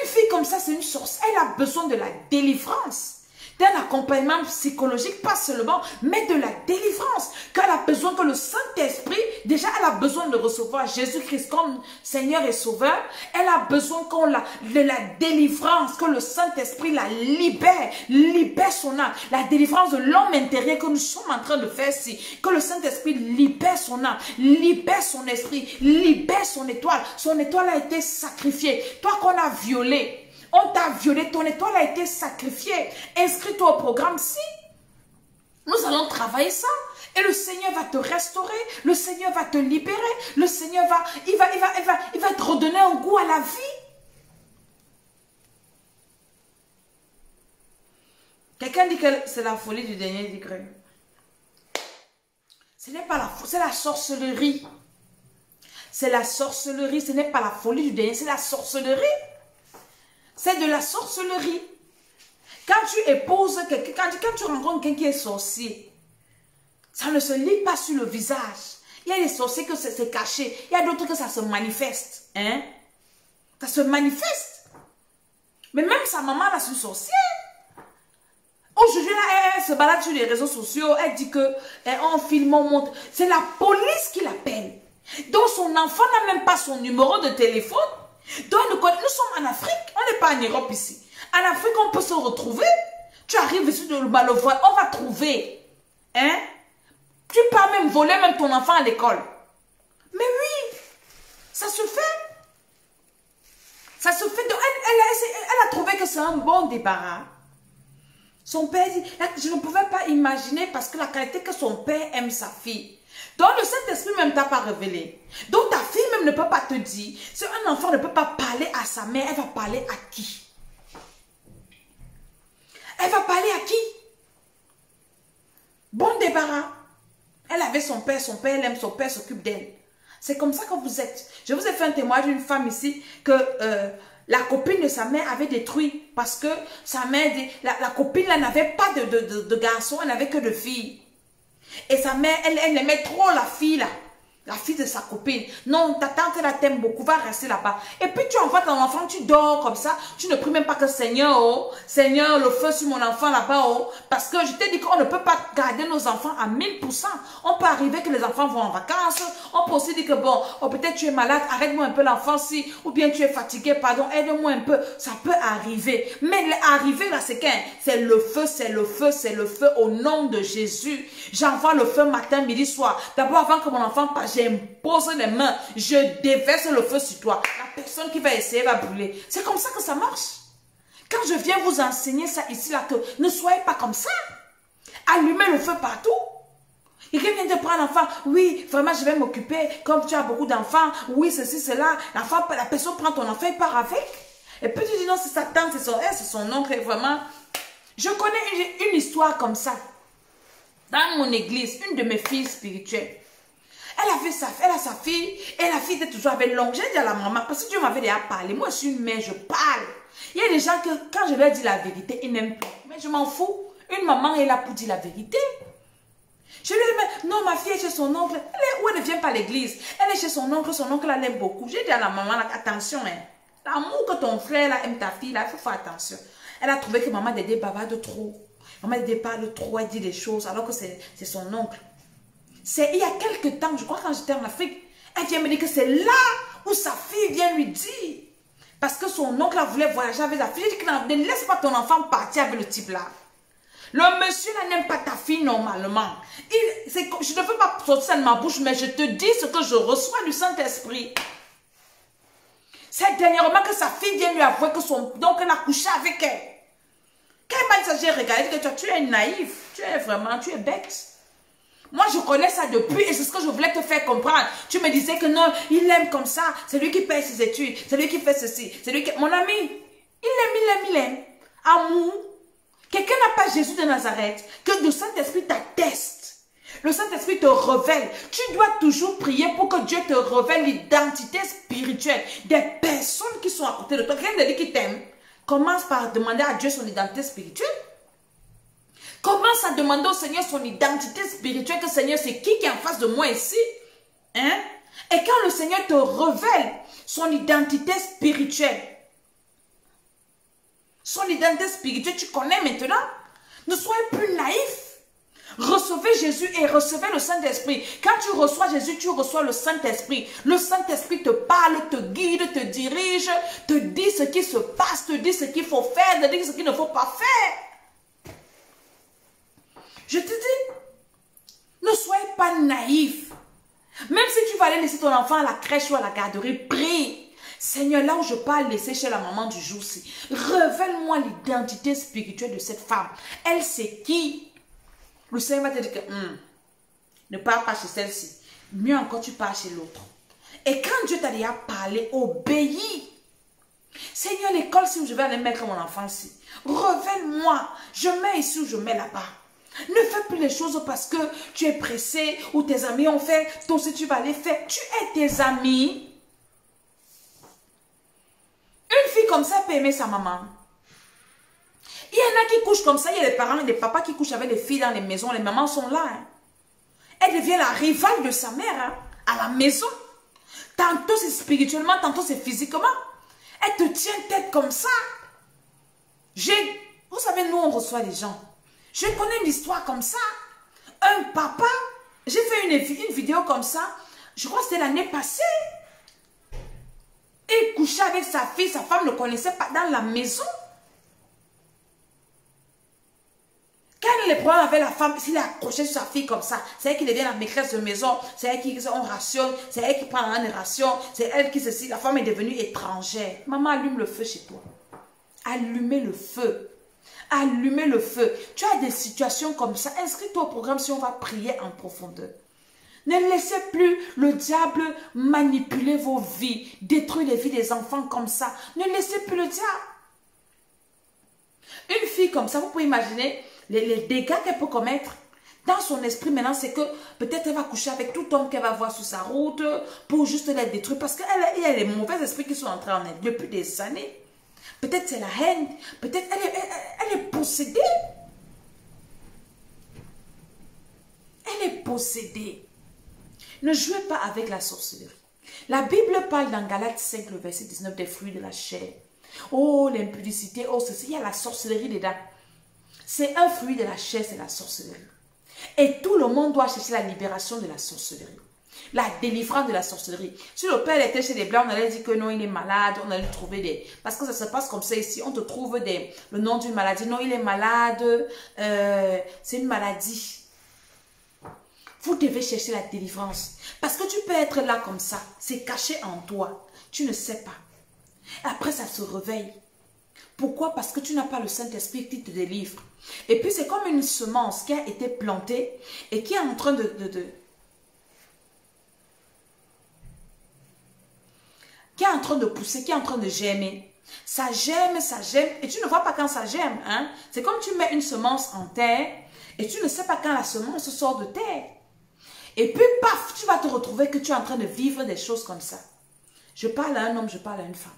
Une fille comme ça, c'est une source. Elle a besoin de la délivrance. D'un accompagnement psychologique, pas seulement, mais de la délivrance. Qu'elle a besoin que le Saint-Esprit, déjà elle a besoin de recevoir Jésus-Christ comme Seigneur et Sauveur. Elle a besoin de la délivrance, que le Saint-Esprit la libère son âme. La délivrance de l'homme intérieur que nous sommes en train de faire ici. Que le Saint-Esprit libère son âme, libère son esprit, libère son étoile. Son étoile a été sacrifiée. Toi qu'on a violé. On t'a violé, ton étoile a été sacrifiée. Inscris-toi au programme si. Nous allons travailler ça. Et le Seigneur va te restaurer. Le Seigneur va te libérer. Le Seigneur va te redonner un goût à la vie. Quelqu'un dit que c'est la folie du dernier degré. Ce n'est pas la folie, c'est la sorcellerie. C'est la sorcellerie, ce n'est pas la folie du dernier, c'est la sorcellerie. C'est de la sorcellerie. Quand tu épouses quelqu'un, quand tu rencontres quelqu'un qui est sorcier, ça ne se lit pas sur le visage. Il y a des sorciers que c'est caché. Il y a d'autres que ça se manifeste. Hein? Ça se manifeste. Mais même sa maman, là, c'est une sorcière. Aujourd'hui, là, elle se balade sur les réseaux sociaux. Elle dit que on filme, on monte. C'est la police qui l'appelle. Donc, son enfant n'a même pas son numéro de téléphone. Donc, nous sommes en Afrique, on n'est pas en Europe ici. En Afrique, on peut se retrouver. Tu arrives ici de le voir, on va trouver. Hein? Tu peux même voler même ton enfant à l'école. Mais oui, ça se fait. Ça se fait. Donc, elle a trouvé que c'est un bon débarras. Son père dit, je ne pouvais pas imaginer parce que la qualité que son père aime sa fille. Donc le Saint-Esprit même t'a pas révélé. Donc ta fille même ne peut pas te dire. Si un enfant ne peut pas parler à sa mère, elle va parler à qui? Elle va parler à qui? Bon débarras. Elle avait son père elle aime son père, s'occupe d'elle. C'est comme ça que vous êtes. Je vous ai fait un témoignage d'une femme ici que la copine de sa mère avait détruit parce que sa mère, la copine là n'avait pas de garçon, elle n'avait que de filles. Et sa mère, elle aimait trop la fille là. La fille de sa copine. Non, ta tante, elle t'aime beaucoup, va rester là-bas. Et puis tu envoies ton enfant, tu dors comme ça. Tu ne pries même pas que Seigneur, oh, Seigneur, le feu sur mon enfant là-bas, oh. Parce que je t'ai dit qu'on ne peut pas garder nos enfants à 1000%. On peut arriver que les enfants vont en vacances. On peut aussi dire que bon, oh, peut-être tu es malade, arrête-moi un peu l'enfant si. Ou bien tu es fatigué, pardon, aide-moi un peu. Ça peut arriver. Mais arriver là, c'est qu'un, c'est le feu, c'est le feu, c'est le feu au nom de Jésus. J'envoie le feu matin, midi, soir. D'abord, avant que mon enfant passe, j'impose les mains, je déverse le feu sur toi. La personne qui va essayer va brûler. C'est comme ça que ça marche. Quand je viens vous enseigner ça ici, là, que ne soyez pas comme ça. Allumez le feu partout. Quelqu'un vient de prendre l'enfant. Oui, vraiment, je vais m'occuper. Comme tu as beaucoup d'enfants. Oui, ceci, cela. La personne prend ton enfant et part avec. Et puis tu dis non, c'est sa tante, c'est son oncle. Et vraiment, je connais une histoire comme ça. Dans mon église, une de mes filles spirituelles. Elle a sa fille, et la fille était toujours avec l'oncle. J'ai dit à la maman, parce que Dieu m'avait déjà parlé. Moi, je suis une mère, je parle. Il y a des gens que, quand je leur dis la vérité, ils n'aiment pas. Mais je m'en fous. Une maman est là pour dire la vérité. Je lui ai dit, non, ma fille est chez son oncle. Elle ne vient pas à l'église. Elle est chez son oncle elle l'aime beaucoup. J'ai dit à la maman, là, attention, hein. L'amour que ton frère là, aime ta fille, là, il faut faire attention. Elle a trouvé que maman Dédé bavarde trop. Maman Dédé parle trop, elle dit des choses, alors que c'est son oncle. Il y a quelques temps, je crois quand j'étais en Afrique, elle vient me dire que c'est là où sa fille vient lui dire. Parce que son oncle voulait voyager avec la fille. J'ai dit que ne laisse pas ton enfant partir avec le type là. Le monsieur là n'aime pas ta fille normalement. Je ne veux pas sortir ça de ma bouche, mais je te dis ce que je reçois du Saint-Esprit. C'est dernièrement que sa fille vient lui avouer que donc elle a couché avec elle. Quand elle m'a dit ça, j'ai regardé que tu es naïf. Tu es bête. Moi, je connais ça depuis et c'est ce que je voulais te faire comprendre. Tu me disais que non, il l'aime comme ça. C'est lui qui paye ses études. C'est lui qui fait ceci. C'est lui qui... Mon ami, il aime. Amour. Quelqu'un n'a pas Jésus de Nazareth. Que le Saint-Esprit t'atteste. Le Saint-Esprit te révèle. Tu dois toujours prier pour que Dieu te révèle l'identité spirituelle des personnes qui sont à côté de toi. Quelqu'un te dit qu'il t'aime. Commence par demander à Dieu son identité spirituelle. Commence à demander au Seigneur son identité spirituelle, que Seigneur, c'est qui est en face de moi ici? Hein? Et quand le Seigneur te révèle son identité spirituelle, tu connais maintenant, ne soyez plus naïf. Recevez Jésus et recevez le Saint-Esprit. Quand tu reçois Jésus, tu reçois le Saint-Esprit. Le Saint-Esprit te parle, te guide, te dirige, te dit ce qui se passe, te dit ce qu'il faut faire, te dit ce qu'il ne faut pas faire. Je te dis, ne soyez pas naïf. Même si tu vas aller laisser ton enfant à la crèche ou à la garderie, prie. Seigneur, là où je pars laisser chez la maman du jour-ci, révèle-moi l'identité spirituelle de cette femme. Elle, c'est qui? Le Seigneur va te dire que ne pars pas chez celle-ci. Mieux encore, tu pars chez l'autre. Et quand Dieu t'a déjà parlé, obéis. Seigneur, l'école, si je vais aller mettre mon enfant ici, révèle-moi. Je mets ici ou je mets là-bas. Ne fais plus les choses parce que tu es pressé ou tes amis ont fait. Toi aussi, tu vas les faire. Tu es tes amis. Une fille comme ça peut aimer sa maman. Il y en a qui couchent comme ça. Il y a des parents et des papas qui couchent avec les filles dans les maisons. Les mamans sont là. Hein. Elle devient la rivale de sa mère hein, à la maison. Tantôt c'est spirituellement, tantôt c'est physiquement. Elle te tient tête comme ça. Vous savez, nous on reçoit les gens. Je connais une histoire comme ça. Un papa, j'ai fait une vidéo comme ça. Je crois que c'était l'année passée. Il couchait avec sa fille. Sa femme ne le connaissait pas dans la maison. Quand il a les problèmes avec la femme, s'il est accroché sur sa fille comme ça, c'est elle qui devient la maîtresse de maison. C'est elle qui on rationne. C'est elle qui prend une ration. C'est elle qui ceci. La femme est devenue étrangère. Maman, allume le feu chez toi. Allumez le feu. Allumez le feu. Tu as des situations comme ça. Inscris-toi au programme si on va prier en profondeur. Ne laissez plus le diable manipuler vos vies, détruire les vies des enfants comme ça. Ne laissez plus le diable. Une fille comme ça, vous pouvez imaginer les dégâts qu'elle peut commettre. Dans son esprit maintenant, c'est que peut-être elle va coucher avec tout homme qu'elle va voir sur sa route pour juste la détruire. Parce qu'il y a les mauvais esprits qui sont entrés en elle depuis des années. Peut-être c'est la haine. Peut-être elle est possédée. Elle est possédée. Ne jouez pas avec la sorcellerie. La Bible parle dans Galates 5, le verset 19, des fruits de la chair. Oh, l'impudicité, oh, ceci. Il y a la sorcellerie dedans. C'est un fruit de la chair, c'est la sorcellerie. Et tout le monde doit chercher la libération de la sorcellerie. La délivrance de la sorcellerie. Si le père était chez les Blancs, on allait dire que non, il est malade, on allait trouver des... Parce que ça se passe comme ça ici, on te trouve le nom d'une maladie. Non, il est malade, c'est une maladie. Vous devez chercher la délivrance. Parce que tu peux être là comme ça, c'est caché en toi. Tu ne sais pas. Après, ça se réveille. Pourquoi? Parce que tu n'as pas le Saint-Esprit qui te délivre. Et puis, c'est comme une semence qui a été plantée et qui est en train qui est en train de pousser, qui est en train de germer. Ça germe, et tu ne vois pas quand ça germe. Hein? C'est comme tu mets une semence en terre et tu ne sais pas quand la semence sort de terre. Et puis, paf, tu vas te retrouver que tu es en train de vivre des choses comme ça. Je parle à un homme, je parle à une femme.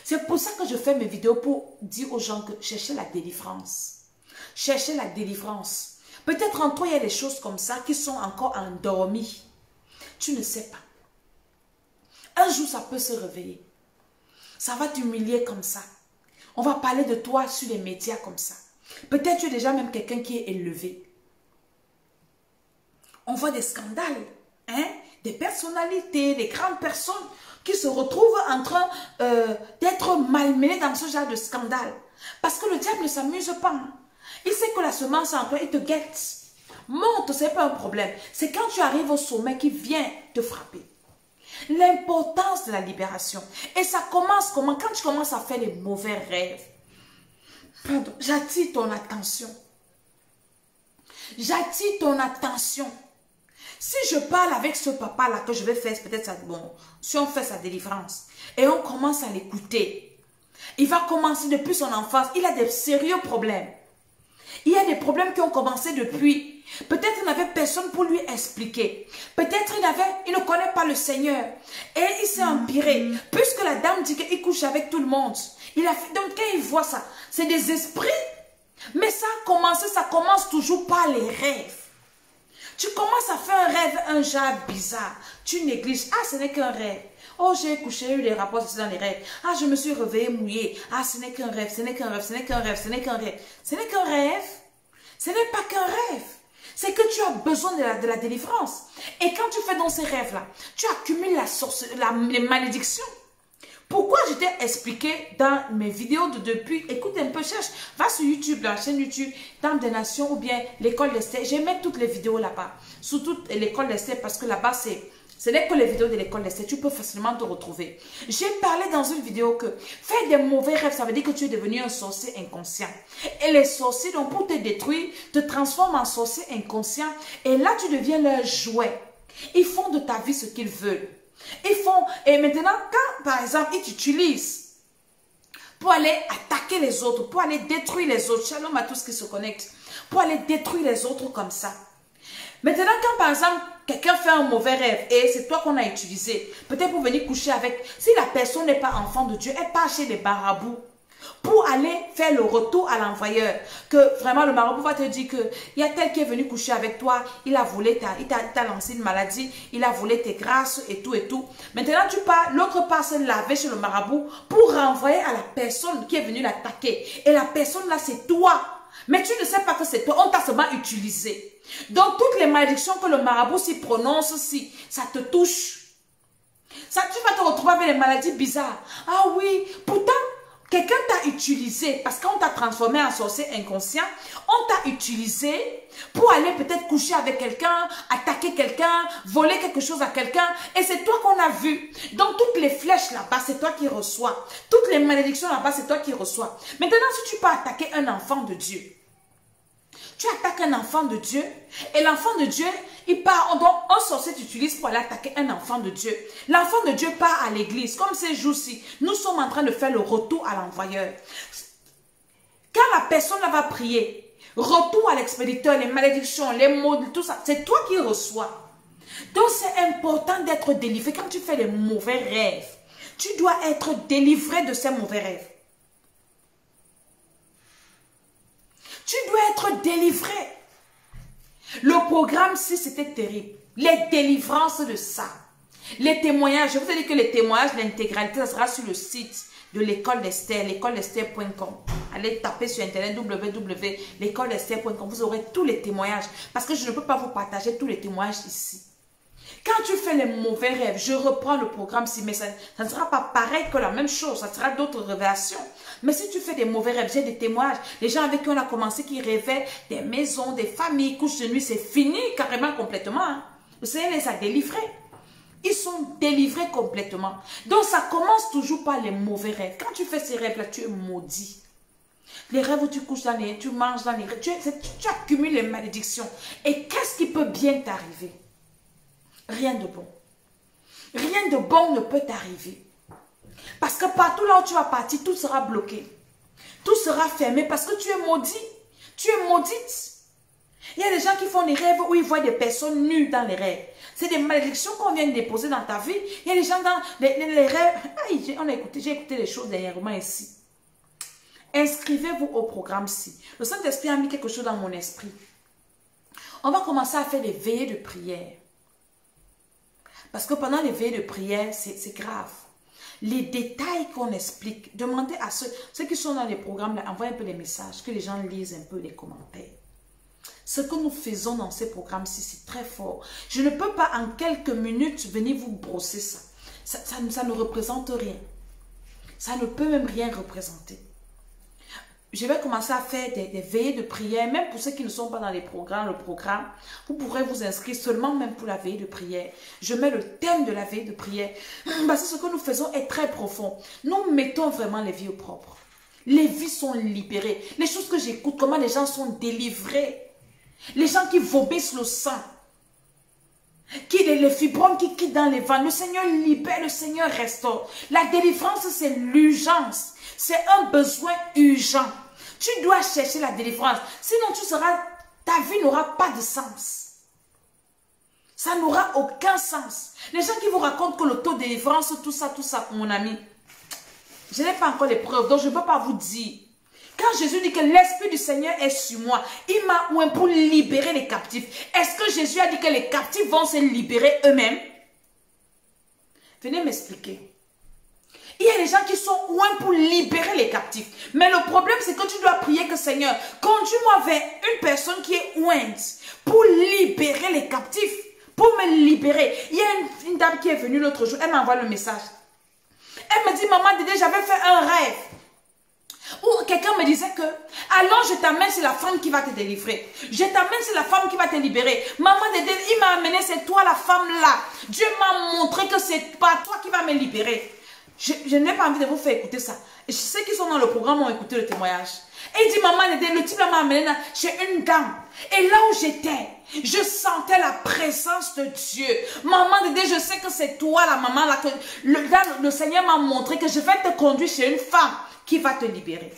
C'est pour ça que je fais mes vidéos pour dire aux gens que cherchez la délivrance. Cherchez la délivrance. Peut-être en toi, il y a des choses comme ça qui sont encore endormies. Tu ne sais pas. Un jour, ça peut se réveiller. Ça va t'humilier comme ça. On va parler de toi sur les médias comme ça. Peut-être tu es déjà même quelqu'un qui est élevé. On voit des scandales. Hein? Des personnalités, des grandes personnes qui se retrouvent en train d'être malmenées dans ce genre de scandale. Parce que le diable ne s'amuse pas. Hein? Il sait que la semence en toi, il te guette. Monte, ce n'est pas un problème. C'est quand tu arrives au sommet qu'il vient te frapper. L'importance de la libération. Et ça commence comment? Quand tu commences à faire les mauvais rêves. Pardon, j'attire ton attention. J'attire ton attention. Si je parle avec ce papa-là que je vais faire, peut-être ça, bon, si on fait sa délivrance et on commence à l'écouter, il va commencer depuis son enfance. Il a des sérieux problèmes. Il y a des problèmes qui ont commencé depuis. Peut-être il n'avait personne pour lui expliquer. Peut-être il ne connaît pas le Seigneur. Et il s'est empiré. Puisque la dame dit qu'il couche avec tout le monde. Donc quand il voit ça, c'est des esprits. Mais ça commence toujours par les rêves. Tu commences à faire un rêve, un genre bizarre. Tu négliges. Ah, ce n'est qu'un rêve. Oh, j'ai couché, j'ai eu des rapports dans les rêves. Ah, je me suis réveillée mouillée. Ah, ce n'est qu'un rêve, ce n'est qu'un rêve, ce n'est qu'un rêve, ce n'est qu'un rêve. Ce n'est qu'un rêve. Ce n'est pas qu'un rêve. C'est que tu as besoin de la délivrance. Et quand tu fais dans ces rêves-là, tu accumules les malédictions. Pourquoi je t'ai expliqué dans mes vidéos depuis, écoute un peu, cherche, va sur YouTube, la chaîne YouTube, Dame des Nations ou bien l'école d'Esther. Je mets toutes les vidéos là-bas, surtout l'école d'Esther parce que là-bas ce n'est que les vidéos de l'école d'Esther, tu peux facilement te retrouver. J'ai parlé dans une vidéo que faire des mauvais rêves, ça veut dire que tu es devenu un sorcier inconscient. Et les sorciers, donc pour te détruire, te transforment en sorcier inconscient et là tu deviens leur jouet. Ils font de ta vie ce qu'ils veulent. Et maintenant, quand par exemple, ils t'utilisent pour aller attaquer les autres, pour aller détruire les autres, shalom à tous qui se connectent, pour aller détruire les autres comme ça. Maintenant, quand par exemple, quelqu'un fait un mauvais rêve et c'est toi qu'on a utilisé, peut-être pour venir coucher avec, si la personne n'est pas enfant de Dieu, elle part chez les marabouts pour aller faire le retour à l'envoyeur. Que vraiment le marabout va te dire que il y a tel qui est venu coucher avec toi, il a volé il t'a lancé une maladie, il a volé tes grâces et tout et tout. Maintenant tu pars, l'autre part se laver chez le marabout pour renvoyer à la personne qui est venue l'attaquer. Et la personne là c'est toi. Mais tu ne sais pas que c'est toi, on t'a seulement utilisé. Donc toutes les malédictions que le marabout s'y prononce, si ça te touche. Ça, tu vas te retrouver avec des maladies bizarres. Ah oui, pourtant quelqu'un t'a utilisé parce qu'on t'a transformé en sorcier inconscient. On t'a utilisé pour aller peut-être coucher avec quelqu'un, attaquer quelqu'un, voler quelque chose à quelqu'un. Et c'est toi qu'on a vu. Donc toutes les flèches là-bas, c'est toi qui reçois. Toutes les malédictions là-bas, c'est toi qui reçois. Maintenant, si tu peux attaquer un enfant de Dieu, tu attaques un enfant de Dieu et l'enfant de Dieu, il part, donc un sorcier t'utilise pour aller attaquer un enfant de Dieu. L'enfant de Dieu part à l'église, comme ces jours-ci, nous sommes en train de faire le retour à l'envoyeur. Quand la personne va prier, retour à l'expéditeur, les malédictions, les maux, tout ça, c'est toi qui reçois. Donc c'est important d'être délivré. Quand tu fais les mauvais rêves, tu dois être délivré de ces mauvais rêves. Tu dois être délivré. Le programme 6, c'était terrible. Les délivrances de ça. Les témoignages. Je vous ai dit que les témoignages, l'intégralité, ça sera sur le site de l'école d'Esther, l'écoledesther.com. Allez taper sur internet www.l'écoledesther.com. Vous aurez tous les témoignages. Parce que je ne peux pas vous partager tous les témoignages ici. Quand tu fais les mauvais rêves, je reprends le programme 6, mais ça ne sera pas pareil que la même chose. Ça sera d'autres révélations. Mais si tu fais des mauvais rêves, j'ai des témoignages. Les gens avec qui on a commencé, qui rêvaient des maisons, des familles, couches de nuit, c'est fini carrément complètement. Hein. Le Seigneur les a délivrés. Ils sont délivrés complètement. Donc ça commence toujours par les mauvais rêves. Quand tu fais ces rêves-là, tu es maudit. Les rêves où tu couches dans les... Tu manges dans les rêves. Tu accumules les malédictions. Et qu'est-ce qui peut bien t'arriver? Rien de bon. Rien de bon ne peut t'arriver. Parce que partout là où tu vas partir, tout sera bloqué. Tout sera fermé parce que tu es maudit. Tu es maudite. Il y a des gens qui font des rêves où ils voient des personnes nues dans les rêves. C'est des malédictions qu'on vient de déposer dans ta vie. Il y a des gens dans les rêves. J'ai écouté les choses dernièrement ici. Inscrivez-vous au programme 6. Le Saint-Esprit a mis quelque chose dans mon esprit. On va commencer à faire des veillées de prière. Parce que pendant les veillées de prière, c'est grave. Les détails qu'on explique, demandez à ceux qui sont dans les programmes, là, envoyez un peu les messages, que les gens lisent un peu les commentaires. Ce que nous faisons dans ces programmes-ci, c'est très fort. Je ne peux pas en quelques minutes venir vous brosser ça. Ça ne représente rien. Ça ne peut même rien représenter. je vais commencer à faire des veillées de prière, même pour ceux qui ne sont pas dans le programme, vous pourrez vous inscrire seulement même pour la veillée de prière. Je mets le thème de la veillée de prière, parce que ce que nous faisons est très profond. Nous mettons vraiment les vies au propre. Les vies sont libérées. Les choses que j'écoute, comment les gens sont délivrés. Les gens qui vomissent le sang. Les fibromes qui quittent dans les vents. Le Seigneur libère, le Seigneur restaure. La délivrance, c'est l'urgence. C'est un besoin urgent. Tu dois chercher la délivrance. Sinon, ta vie n'aura pas de sens. Ça n'aura aucun sens. Les gens qui vous racontent que l'autodélivrance, tout ça, mon ami, je n'ai pas encore les preuves, donc je ne peux pas vous dire. Quand Jésus dit que l'Esprit du Seigneur est sur moi, il m'a oint pour libérer les captifs. Est-ce que Jésus a dit que les captifs vont se libérer eux-mêmes? Venez m'expliquer. Il y a des gens qui sont oints pour libérer les captifs. Mais le problème, c'est que tu dois prier que Seigneur, conduis-moi vers une personne qui est ointe pour libérer les captifs, pour me libérer. Il y a une dame qui est venue l'autre jour, elle m'envoie le message. Elle me dit, maman Dédé, j'avais fait un rêve. Ou quelqu'un me disait que, alors je t'amène, c'est la femme qui va te délivrer. Je t'amène, c'est la femme qui va te libérer. Maman Dédé, il m'a amené, c'est toi la femme là. Dieu m'a montré que c'est pas toi qui va me libérer. Je n'ai pas envie de vous faire écouter ça. Et ceux qui sont dans le programme ont écouté le témoignage. Et il dit, maman Dédé, le type là m'a amené chez une dame. Et là où j'étais, je sentais la présence de Dieu. Maman Dédé, je sais que c'est toi la maman là. Que le Seigneur m'a montré que je vais te conduire chez une femme qui va te libérer.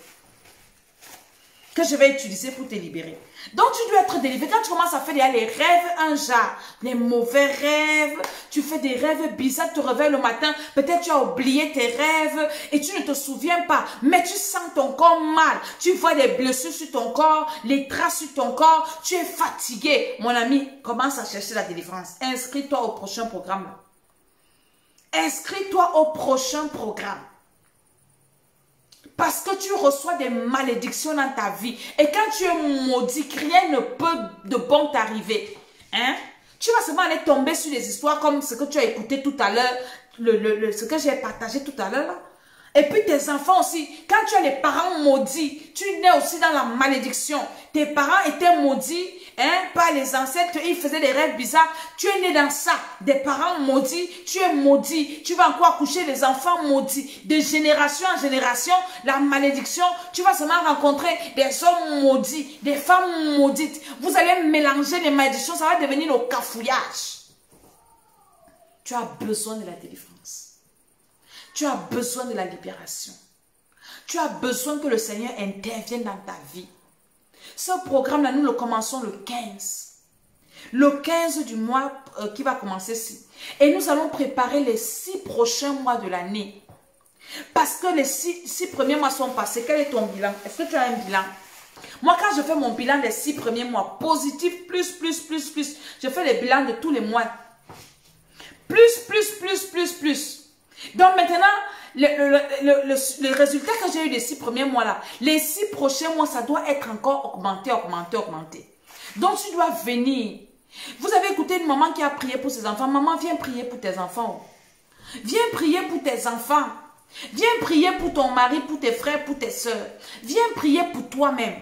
Que je vais utiliser pour te libérer. Donc tu dois être délivré. Quand tu commences à faire les rêves un genre, les mauvais rêves, tu fais des rêves bizarres, tu te réveilles le matin, peut-être tu as oublié tes rêves et tu ne te souviens pas, mais tu sens ton corps mal, tu vois des blessures sur ton corps, les traces sur ton corps, tu es fatigué. Mon ami, commence à chercher la délivrance. Inscris-toi au prochain programme. Inscris-toi au prochain programme. Parce que tu reçois des malédictions dans ta vie. Et quand tu es maudit, rien ne peut de bon t'arriver. Hein? Tu vas seulement aller tomber sur des histoires comme ce que tu as écouté tout à l'heure. Ce que j'ai partagé tout à l'heure. Et puis tes enfants aussi. Quand tu as les parents maudits, tu nais aussi dans la malédiction. Tes parents étaient maudits. Par les ancêtres, ils faisaient des rêves bizarres. Tu es né dans ça. Des parents maudits, tu es maudit. Tu vas encore accoucher des enfants maudits. De génération en génération, la malédiction, tu vas seulement rencontrer des hommes maudits, des femmes maudites. Vous allez mélanger les malédictions, ça va devenir le cafouillage. Tu as besoin de la délivrance. Tu as besoin de la libération. Tu as besoin que le Seigneur intervienne dans ta vie. Ce programme-là, nous le commençons le 15. Le 15 du mois qui va commencer ici. Et nous allons préparer les 6 prochains mois de l'année. Parce que les 6 premiers mois sont passés. Quel est ton bilan? Est-ce que tu as un bilan? Moi, quand je fais mon bilan des 6 premiers mois, positif, plus, je fais le bilan de tous les mois. Plus. Donc maintenant, le résultat que j'ai eu des 6 premiers mois là, les 6 prochains mois, ça doit être encore augmenté. Donc tu dois venir. Vous avez écouté une maman qui a prié pour ses enfants. Maman, viens prier pour tes enfants. Viens prier pour tes enfants. Viens prier pour ton mari, pour tes frères, pour tes soeurs. Viens prier pour toi-même.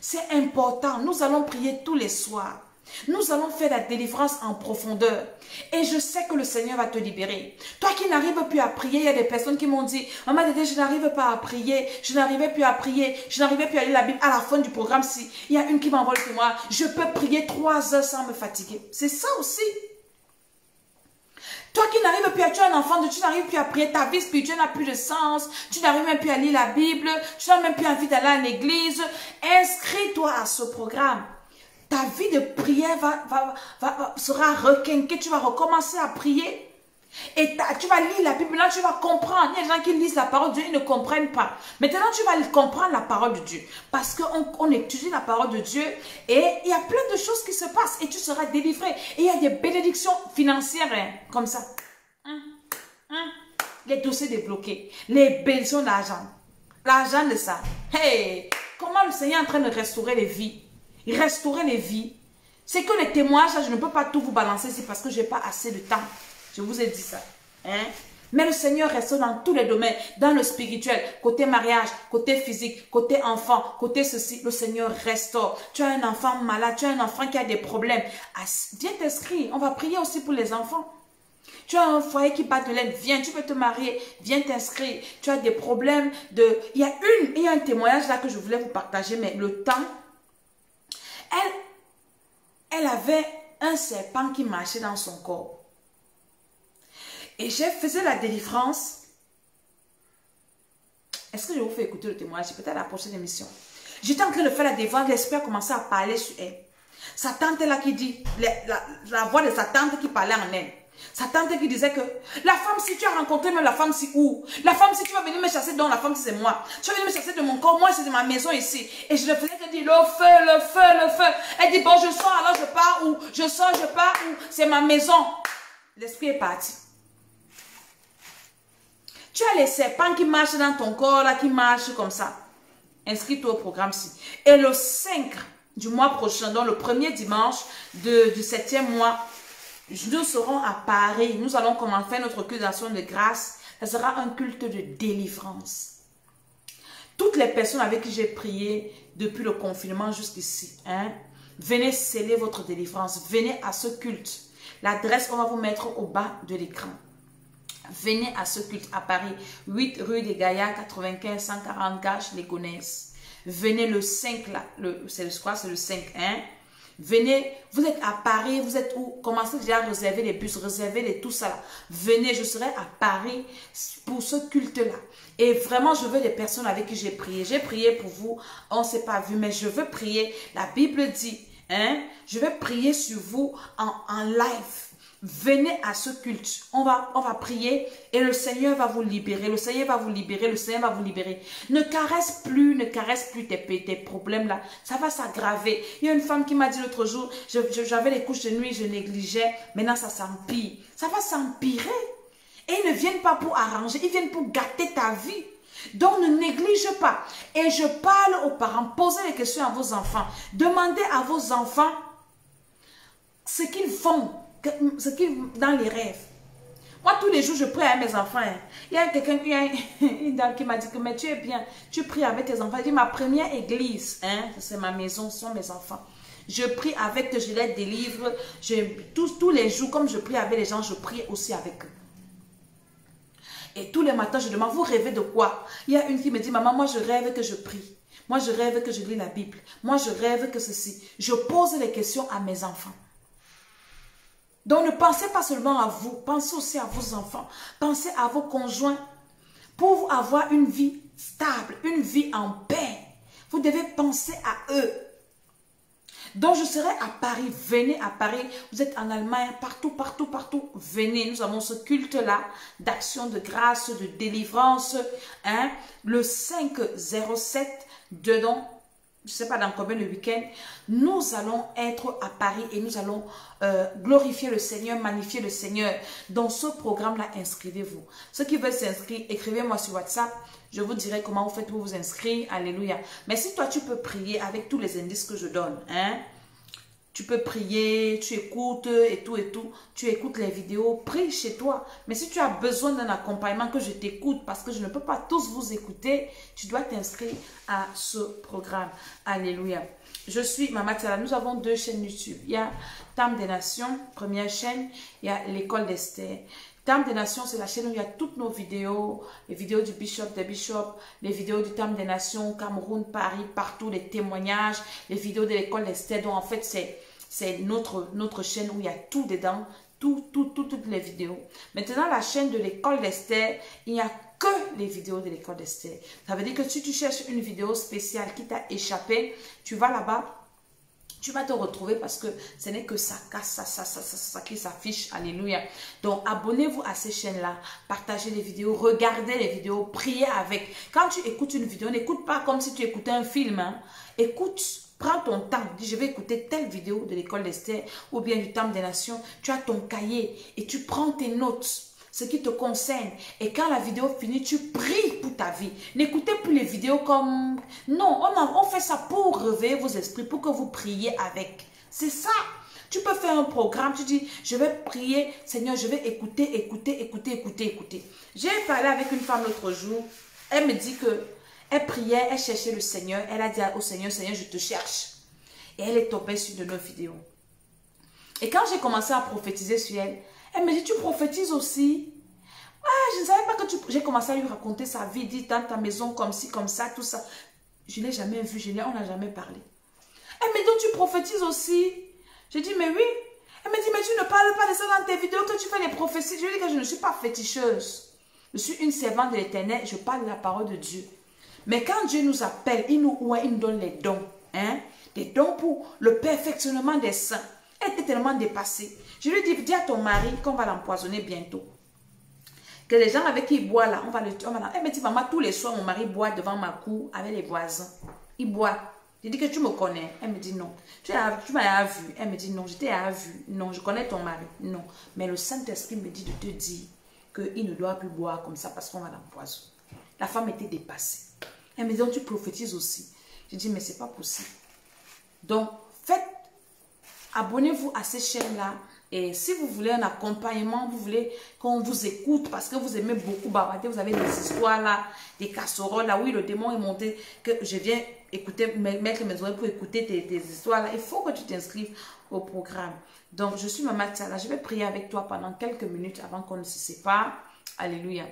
C'est important. Nous allons prier tous les soirs. Nous allons faire la délivrance en profondeur. Et je sais que le Seigneur va te libérer. Toi qui n'arrives plus à prier, il y a des personnes qui m'ont dit, maman Dédé, je n'arrive pas à prier. Je n'arrivais plus à prier. Je n'arrivais plus à lire la Bible. À la fin du programme, si il y a une qui m'envoie le témoin, je peux prier 3 heures sans me fatiguer. C'est ça aussi. Toi qui n'arrives plus à tuer un enfant, tu n'arrives plus à prier, ta vie spirituelle n'a plus de sens, tu n'arrives même plus à lire la Bible, tu n'as même plus envie d'aller à l'église. Inscris-toi à ce programme. Ta vie de prière sera requinquée, tu vas recommencer à prier. Et tu vas lire la Bible, là tu vas comprendre. Il y a des gens qui lisent la parole de Dieu, ils ne comprennent pas. Maintenant tu vas comprendre la parole de Dieu. Parce qu'on étudie la parole de Dieu et il y a plein de choses qui se passent et tu seras délivré. Et il y a des bénédictions financières comme ça. Les dossiers débloqués, les bénédictions d'argent. L'argent de ça. Hey, comment le Seigneur est en train de restaurer les vies. Restaurer les vies. C'est que les témoignages, je ne peux pas tout vous balancer ici parce que je n'ai pas assez de temps. Je vous ai dit ça. Mais le Seigneur reste dans tous les domaines, dans le spirituel, côté mariage, côté physique, côté enfant, côté ceci, le Seigneur restaure. Tu as un enfant malade, tu as un enfant qui a des problèmes. Viens t'inscrire, on va prier aussi pour les enfants. Tu as un foyer qui bat de l'aile, viens, tu veux te marier, viens t'inscrire. Tu as des problèmes de... Il y a un témoignage là que je voulais vous partager, mais le temps, elle avait un serpent qui marchait dans son corps. Et j'ai fait la délivrance. Est-ce que je vous fais écouter le témoignage? Peut-être à la prochaine émission. J'étais en train de faire la délivrance. L'esprit a commencé à parler sur elle. Sa tante là qui dit, la voix de sa tante qui parlait en elle. Sa tante qui disait que la femme, si tu as rencontré même la femme, si où? La femme, si tu vas venir me chasser, donc la femme, c'est moi. Tu vas venir me chasser de mon corps, moi, c'est de ma maison ici. Et je le faisais qu'elle dit le feu, le feu, le feu. Elle dit, bon, je sors, alors je pars où? Je sors, je pars où? C'est ma maison. L'esprit est parti. Tu as les serpents qui marchent dans ton corps, là, qui marchent comme ça. Inscris-toi au programme-ci. Et le 5 du mois prochain, donc le premier dimanche du 7e mois, nous serons à Paris. Nous allons commencer notre culte d'action de grâce. Ça sera un culte de délivrance. Toutes les personnes avec qui j'ai prié depuis le confinement jusqu'ici, hein, venez sceller votre délivrance. Venez à ce culte. L'adresse, on va vous mettre au bas de l'écran. Venez à ce culte à Paris, 8 rue des Gaillards, 95 140 Gaches, les Gonesse. Venez le 5 là, c'est le 5, hein. Venez, vous êtes à Paris, vous êtes où? Commencez déjà à réserver les bus, réserver tout ça là. Venez, je serai à Paris pour ce culte-là. Et vraiment, je veux des personnes avec qui j'ai prié. J'ai prié pour vous, on ne s'est pas vu, mais je veux prier. La Bible dit, hein, je vais prier sur vous en live. Venez à ce culte. On va prier et le Seigneur va vous libérer. Le Seigneur va vous libérer. Le Seigneur va vous libérer. Ne caresse plus tes problèmes là. Ça va s'aggraver. Il y a une femme qui m'a dit l'autre jour, j'avais les couches de nuit, je négligeais. Maintenant, ça s'empire. Ça va s'empirer. Et ils ne viennent pas pour arranger. Ils viennent pour gâter ta vie. Donc, ne néglige pas. Et je parle aux parents. Posez les questions à vos enfants. Demandez à vos enfants ce qu'ils font. Dans les rêves. Moi, tous les jours, je prie avec mes enfants. Hein. Il y a quelqu'un, une dame qui m'a dit que mais tu es bien, tu pries avec tes enfants. Elle dit, ma première église, hein, c'est ma maison, ce sont mes enfants. Je prie avec eux, je les délivre. Tous les jours, comme je prie avec les gens, je prie aussi avec eux. Et tous les matins, je demande, vous rêvez de quoi? Il y a une qui me dit, maman, moi, je rêve que je prie. Moi, je rêve que je lis la Bible. Moi, je rêve que ceci. Je pose les questions à mes enfants. Donc, ne pensez pas seulement à vous, pensez aussi à vos enfants, pensez à vos conjoints. Pour avoir une vie stable, une vie en paix, vous devez penser à eux. Donc, je serai à Paris, venez à Paris, vous êtes en Allemagne, partout, venez. Nous avons ce culte-là d'action de grâce, de délivrance, hein, le 5-07, dedans. Je ne sais pas dans combien de week-end, nous allons être à Paris et nous allons glorifier le Seigneur, magnifier le Seigneur. Dans ce programme-là, inscrivez-vous. Ceux qui veulent s'inscrire, écrivez-moi sur WhatsApp. Je vous dirai comment vous faites pour vous inscrire. Alléluia. Mais si toi, tu peux prier avec tous les indices que je donne, hein, tu peux prier, tu écoutes et tout. Tu écoutes les vidéos, prie chez toi. Mais si tu as besoin d'un accompagnement, que je t'écoute, parce que je ne peux pas tous vous écouter, tu dois t'inscrire à ce programme. Alléluia. Je suis Mama Tiala. Nous avons 2 chaînes YouTube. Il y a Tam des Nations, première chaîne. Il y a l'école d'Esther. Tam des Nations, c'est la chaîne où il y a toutes nos vidéos, les vidéos du Bishop, des Bishops, les vidéos du Tam des Nations, Cameroun, Paris, partout, les témoignages, les vidéos de l'école d'Esther. Donc, en fait, c'est notre chaîne où il y a tout dedans, toutes les vidéos. Maintenant, la chaîne de l'école d'Esther, il n'y a que les vidéos de l'école d'Esther. Ça veut dire que si tu cherches une vidéo spéciale qui t'a échappé, tu vas là-bas, tu vas te retrouver parce que ce n'est que ça qui s'affiche. Alléluia. Donc, abonnez-vous à ces chaînes-là. Partagez les vidéos. Regardez les vidéos. Priez avec. Quand tu écoutes une vidéo, n'écoute pas comme si tu écoutais un film. Hein. Écoute, prends ton temps. Dis, je vais écouter telle vidéo de l'école d'Esther ou bien du Temple des Nations. Tu as ton cahier et tu prends tes notes. Ce qui te concerne. Et quand la vidéo finit, tu pries pour ta vie. N'écoutez plus les vidéos comme... Non, on fait ça pour réveiller vos esprits, pour que vous priez avec. C'est ça. Tu peux faire un programme, tu dis, je vais prier, Seigneur, je vais écouter. J'ai parlé avec une femme l'autre jour, elle me dit que elle priait, elle cherchait le Seigneur, elle a dit au Seigneur, Seigneur, je te cherche. Et elle est tombée sur de nos vidéos. Et quand j'ai commencé à prophétiser sur elle, elle me dit, tu prophétises aussi? Ah, je ne savais pas que tu... J'ai commencé à lui raconter sa vie, dit dans ta maison comme ci, comme ça, tout ça. Je ne l'ai jamais vu, on n'a jamais parlé. Elle me dit, donc tu prophétises aussi? J'ai dit, mais oui. Elle me dit, mais tu ne parles pas de ça dans tes vidéos, que tu fais des prophéties. Je lui ai dit que je ne suis pas féticheuse. Je suis une servante de l'Éternel, je parle de la parole de Dieu. Mais quand Dieu nous appelle, il nous donne les dons. Hein? Des dons pour le perfectionnement des saints. Elle était tellement dépassée. Je lui ai dit, dis à ton mari qu'on va l'empoisonner bientôt. Que les gens avec qui il boit là, on va le tuer. Elle me dit, maman, tous les soirs, mon mari boit devant ma cour avec les voisins. Il boit. J'ai dit que tu me connais. Elle me dit non. Tu m'as vu. Elle me dit non, je t'ai vu. Non, je connais ton mari. Non. Mais le Saint-Esprit me dit de te dire qu'il ne doit plus boire comme ça parce qu'on va l'empoisonner. La femme était dépassée. Elle me dit, donc tu prophétises aussi. J'ai dit, mais c'est pas possible. Donc, abonnez-vous à ces chaînes-là. Et si vous voulez un accompagnement, vous voulez qu'on vous écoute parce que vous aimez beaucoup bavarder, vous avez des histoires là, des casseroles là, oui, le démon est monté, que je viens écouter, mettre mes oreilles pour écouter tes histoires là, il faut que tu t'inscrives au programme. Donc, je suis Maman Tiala, je vais prier avec toi pendant quelques minutes avant qu'on ne se sépare. Alléluia.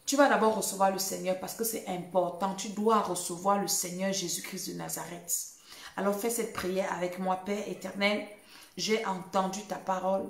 Tu vas d'abord recevoir le Seigneur parce que c'est important. Tu dois recevoir le Seigneur Jésus-Christ de Nazareth. Alors, fais cette prière avec moi, Père éternel. J'ai entendu ta parole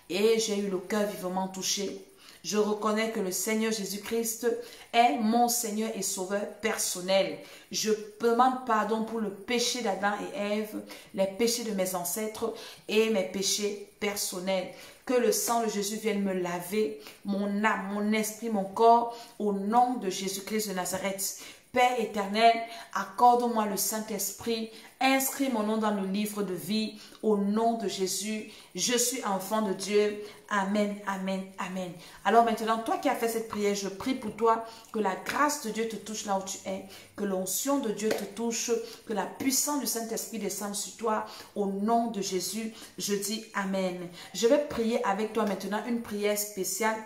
et j'ai eu le cœur vivement touché. Je reconnais que le Seigneur Jésus-Christ est mon Seigneur et Sauveur personnel. Je demande pardon pour le péché d'Adam et Ève, les péchés de mes ancêtres et mes péchés personnels. Que le sang de Jésus vienne me laver, mon âme, mon esprit, mon corps, au nom de Jésus-Christ de Nazareth. Père éternel, accorde-moi le Saint-Esprit, inscris mon nom dans le livre de vie, au nom de Jésus. Je suis enfant de Dieu. Amen, amen, amen. Alors maintenant, toi qui as fait cette prière, je prie pour toi que la grâce de Dieu te touche là où tu es, que l'onction de Dieu te touche, que la puissance du Saint-Esprit descende sur toi, au nom de Jésus. Je dis amen. Je vais prier avec toi maintenant une prière spéciale.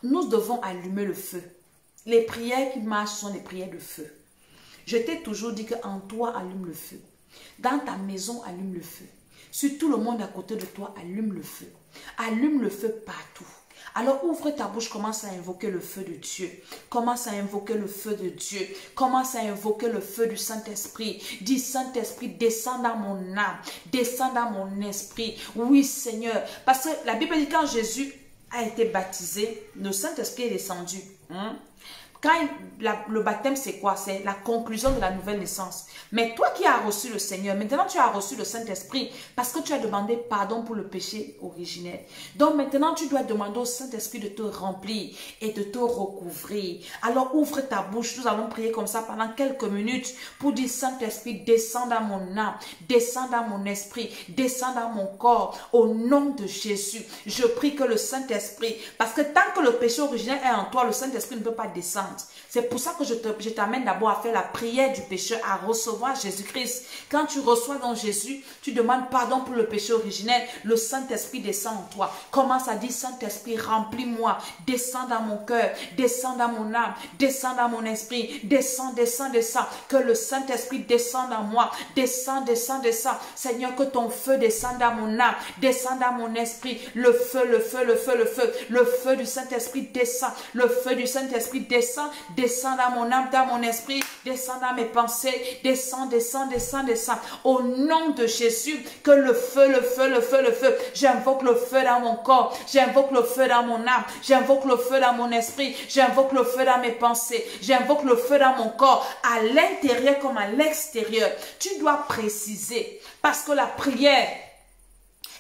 Nous devons allumer le feu. Les prières qui marchent sont des prières de feu. Je t'ai toujours dit qu'en toi, allume le feu. Dans ta maison, allume le feu. Sur tout le monde à côté de toi, allume le feu. Allume le feu partout. Alors ouvre ta bouche, commence à invoquer le feu de Dieu. Commence à invoquer le feu de Dieu. Commence à invoquer le feu du Saint-Esprit. Dis, Saint-Esprit, descends dans mon âme. Descends dans mon esprit. Oui, Seigneur. Parce que la Bible dit quand Jésus a été baptisé, le Saint-Esprit est descendu. Quand le baptême, c'est quoi? C'est la conclusion de la nouvelle naissance. Mais toi qui as reçu le Seigneur, maintenant tu as reçu le Saint-Esprit parce que tu as demandé pardon pour le péché originel. Donc maintenant, tu dois demander au Saint-Esprit de te remplir et de te recouvrir. Alors ouvre ta bouche. Nous allons prier comme ça pendant quelques minutes pour dire, Saint-Esprit, descends dans mon âme, descends dans mon esprit, descends dans mon corps. Au nom de Jésus, je prie que le Saint-Esprit, parce que tant que le péché originel est en toi, le Saint-Esprit ne peut pas descendre. C'est pour ça que je t'amène d'abord à faire la prière du pécheur, à recevoir Jésus-Christ. Quand tu reçois dans Jésus, tu demandes pardon pour le péché originel. Le Saint-Esprit descend en toi. Commence à dire, Saint-Esprit, remplis-moi. Descends dans mon cœur, descends dans mon âme, descends dans mon esprit. Descends, descends, descends. Que le Saint-Esprit descende en moi. Descends, descends, descends. Seigneur, que ton feu descende dans mon âme, descend dans mon esprit. Le feu, le feu, le feu, le feu. Le feu du Saint-Esprit descend. Le feu du Saint-Esprit descend. Descends dans mon âme, dans mon esprit, descends dans mes pensées, descends, descends, descends, descends. Au nom de Jésus, que le feu, le feu, le feu, le feu. J'invoque le feu dans mon corps, j'invoque le feu dans mon âme, j'invoque le feu dans mon esprit, j'invoque le feu dans mes pensées, j'invoque le feu dans mon corps, à l'intérieur comme à l'extérieur. Tu dois préciser, parce que la prière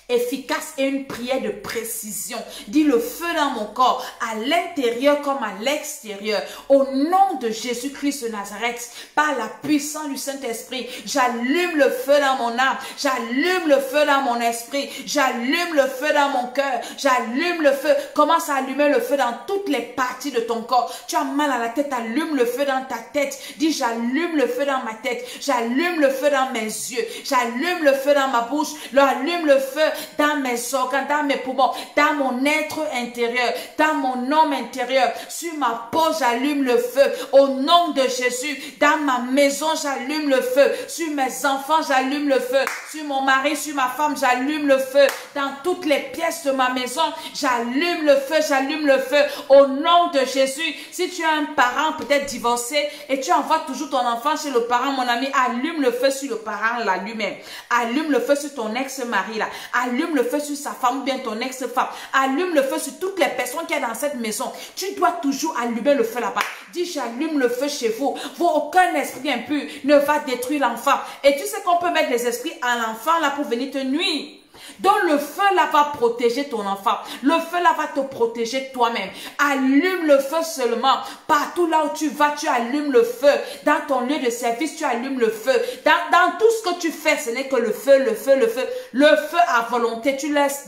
efficace et une prière de précision. Dis le feu dans mon corps, à l'intérieur comme à l'extérieur. Au nom de Jésus-Christ de Nazareth, par la puissance du Saint-Esprit, j'allume le feu dans mon âme, j'allume le feu dans mon esprit, j'allume le feu dans mon cœur, j'allume le feu. Commence à allumer le feu dans toutes les parties de ton corps. Tu as mal à la tête, allume le feu dans ta tête. Dis j'allume le feu dans ma tête, j'allume le feu dans mes yeux, j'allume le feu dans ma bouche, j'allume le feu dans mes organes, dans mes poumons, dans mon être intérieur, dans mon homme intérieur. Sur ma peau, j'allume le feu. Au nom de Jésus, dans ma maison, j'allume le feu. Sur mes enfants, j'allume le feu. Sur mon mari, sur ma femme, j'allume le feu. Dans toutes les pièces de ma maison, j'allume le feu, j'allume le feu. Au nom de Jésus, si tu as un parent peut-être divorcé et tu envoies toujours ton enfant chez le parent, mon ami, allume le feu sur le parent là lui-même. Allume le feu sur ton ex-mari là. Allume le feu sur sa femme ou bien ton ex-femme. Allume le feu sur toutes les personnes qui sont dans cette maison. Tu dois toujours allumer le feu là-bas. Dis j'allume le feu chez vous. Aucun esprit impur ne va détruire l'enfant. Et tu sais qu'on peut mettre les esprits à l'enfant là pour venir te nuire. Donc le feu là va protéger ton enfant. Le feu là va te protéger toi-même. Allume le feu seulement. Partout là où tu vas, tu allumes le feu. Dans ton lieu de service, tu allumes le feu. Dans tout ce que tu fais, ce n'est que le feu, le feu, le feu. Le feu à volonté. Tu laisses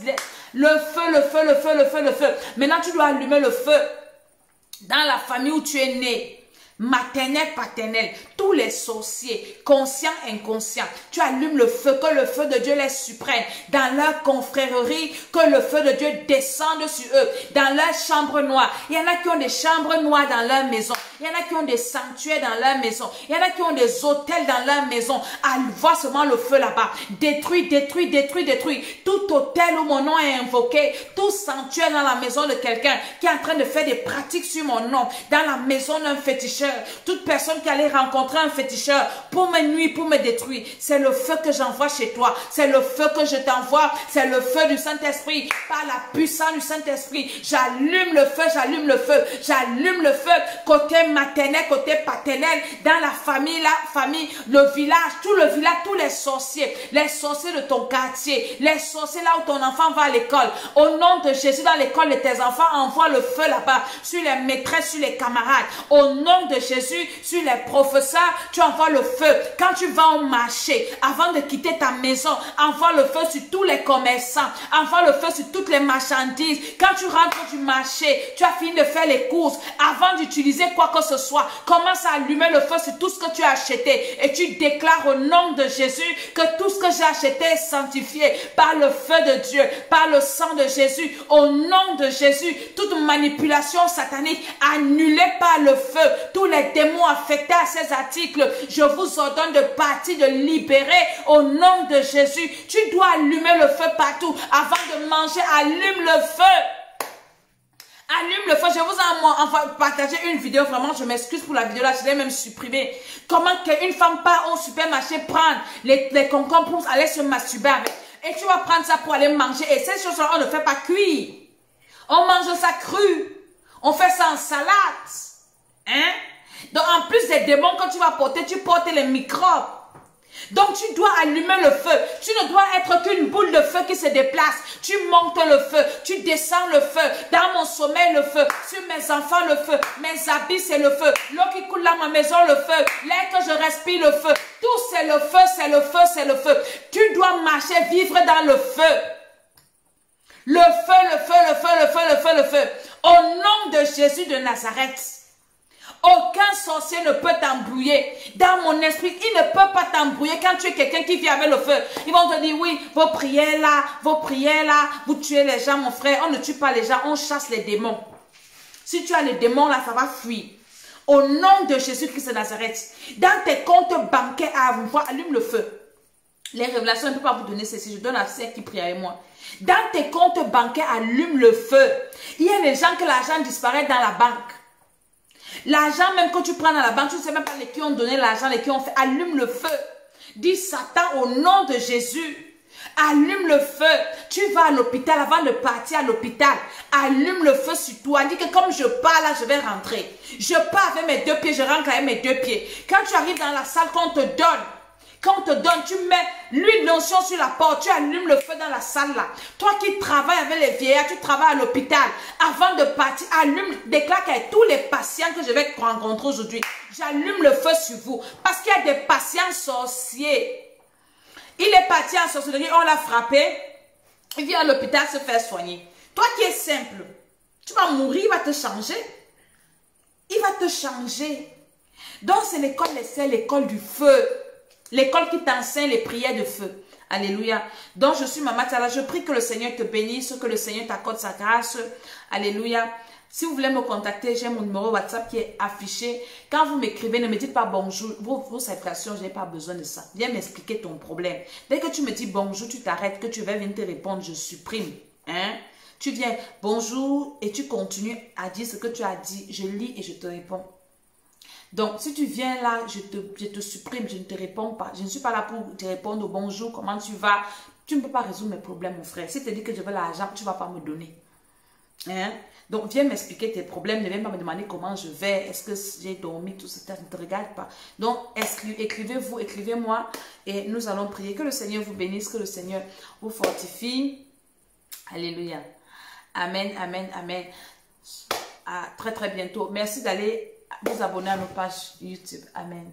le feu, le feu, le feu, le feu, le feu. Maintenant, tu dois allumer le feu dans la famille où tu es né. Maternel, paternel, tous les sorciers, conscients, inconscients, tu allumes le feu, que le feu de Dieu les suprême, dans leur confrérie, que le feu de Dieu descende sur eux, dans leur chambre noire. Il y en a qui ont des chambres noires dans leur maison, il y en a qui ont des sanctuaires dans leur maison, il y en a qui ont des hôtels dans leur maison. Vois seulement le feu là-bas, détruis, détruis, détruis, détruis, tout hôtel où mon nom est invoqué, tout sanctuaire dans la maison de quelqu'un qui est en train de faire des pratiques sur mon nom, dans la maison d'un féticheur. Toute personne qui allait rencontrer un féticheur pour me nuire, pour me détruire, c'est le feu que j'envoie chez toi. C'est le feu que je t'envoie. C'est le feu du Saint-Esprit. Par la puissance du Saint-Esprit, j'allume le feu, j'allume le feu. J'allume le feu côté maternel, côté paternel, dans la famille, le village, tout le village, tous les sorciers de ton quartier, les sorciers là où ton enfant va à l'école. Au nom de Jésus, dans l'école de tes enfants, envoie le feu là-bas, sur les maîtresses, sur les camarades. Au nom de Jésus, sur les professeurs, tu envoies le feu. Quand tu vas au marché, avant de quitter ta maison, envoie le feu sur tous les commerçants, envoie le feu sur toutes les marchandises. Quand tu rentres du marché, tu as fini de faire les courses, avant d'utiliser quoi que ce soit, commence à allumer le feu sur tout ce que tu as acheté et tu déclares au nom de Jésus que tout ce que j'ai acheté est sanctifié par le feu de Dieu, par le sang de Jésus. Au nom de Jésus, toute manipulation satanique annulée par le feu, tous les démons affectés à ces articles, je vous ordonne de partir, de libérer au nom de Jésus. Tu dois allumer le feu partout. Avant de manger, allume le feu. Allume le feu. Je vous ai partagé une vidéo. Vraiment, je m'excuse pour la vidéo là. Je l'ai même supprimée. Comment qu'une femme part au supermarché prendre les concombres pour aller se masturber avec. Et tu vas prendre ça pour aller manger. Et ces choses-là, on ne fait pas cuire. On mange ça cru. On fait ça en salade. Hein? Donc, en plus des démons que tu vas porter, tu portes les microbes. Donc, tu dois allumer le feu. Tu ne dois être qu'une boule de feu qui se déplace. Tu montes le feu. Tu descends le feu. Dans mon sommeil, le feu. Sur mes enfants, le feu. Mes habits, c'est le feu. L'eau qui coule dans ma maison, le feu. L'air que je respire, le feu. Tout, c'est le feu, c'est le feu, c'est le feu. Tu dois marcher, vivre dans le feu. Le feu, le feu, le feu, le feu, le feu, le feu. Au nom de Jésus de Nazareth. Aucun sorcier ne peut t'embrouiller. Dans mon esprit, il ne peut pas t'embrouiller quand tu es quelqu'un qui vit avec le feu. Ils vont te dire, oui, vos prières là, vous tuez les gens, mon frère. On ne tue pas les gens, on chasse les démons. Si tu as les démons là, ça va fuir. Au nom de Jésus-Christ de Nazareth, dans tes comptes bancaires à avoir, allume le feu. Les révélations, je ne peux pas vous donner ceci, je donne à ceux qui prient avec moi. Dans tes comptes bancaires, allume le feu. Il y a des gens que l'argent disparaît dans la banque. L'argent même que tu prends dans la banque, tu ne sais même pas les qui ont donné l'argent, les qui ont fait. Allume le feu. Dis Satan au nom de Jésus. Allume le feu. Tu vas à l'hôpital avant de partir à l'hôpital. Allume le feu sur toi. Dis que comme je pars là, je vais rentrer. Je pars avec mes deux pieds, je rentre avec mes deux pieds. Quand tu arrives dans la salle qu'on te donne, Quand on te donne, tu mets l'huile d'onction sur la porte, tu allumes le feu dans la salle là. Toi qui travailles avec les vieillards, tu travailles à l'hôpital. Avant de partir, allume, déclare qu'avec tous les patients que je vais rencontrer aujourd'hui, j'allume le feu sur vous. Parce qu'il y a des patients sorciers. Il est parti en sorcellerie, on l'a frappé. Il vient à l'hôpital se faire soigner. Toi qui es simple, tu vas mourir, il va te changer. Il va te changer. Donc c'est l'école, c'est l'école du feu. L'école qui t'enseigne les prières de feu. Alléluia. Donc je suis Maman Tala. Je prie que le Seigneur te bénisse, que le Seigneur t'accorde sa grâce. Alléluia. Si vous voulez me contacter, j'ai mon numéro WhatsApp qui est affiché. Quand vous m'écrivez, ne me dites pas bonjour. Vos salutations, je n'ai pas besoin de ça. Viens m'expliquer ton problème. Dès que tu me dis bonjour, tu t'arrêtes, que tu vas venir te répondre, je supprime. Hein? Tu viens bonjour et tu continues à dire ce que tu as dit. Je lis et je te réponds. Donc, si tu viens là, je te supprime, je ne te réponds pas. Je ne suis pas là pour te répondre au bonjour, comment tu vas. Tu ne peux pas résoudre mes problèmes, mon frère. Si tu te dis que je veux l'argent, tu ne vas pas me donner. Hein? Donc, viens m'expliquer tes problèmes. Ne viens pas me demander comment je vais. Est-ce que j'ai dormi, tout ça. Ne te regarde pas. Donc, écrivez-vous, écrivez-moi. Et nous allons prier. Que le Seigneur vous bénisse, que le Seigneur vous fortifie. Alléluia. Amen, amen, amen. À très, très bientôt. Merci d'aller vous abonner à nos pages YouTube. Amen.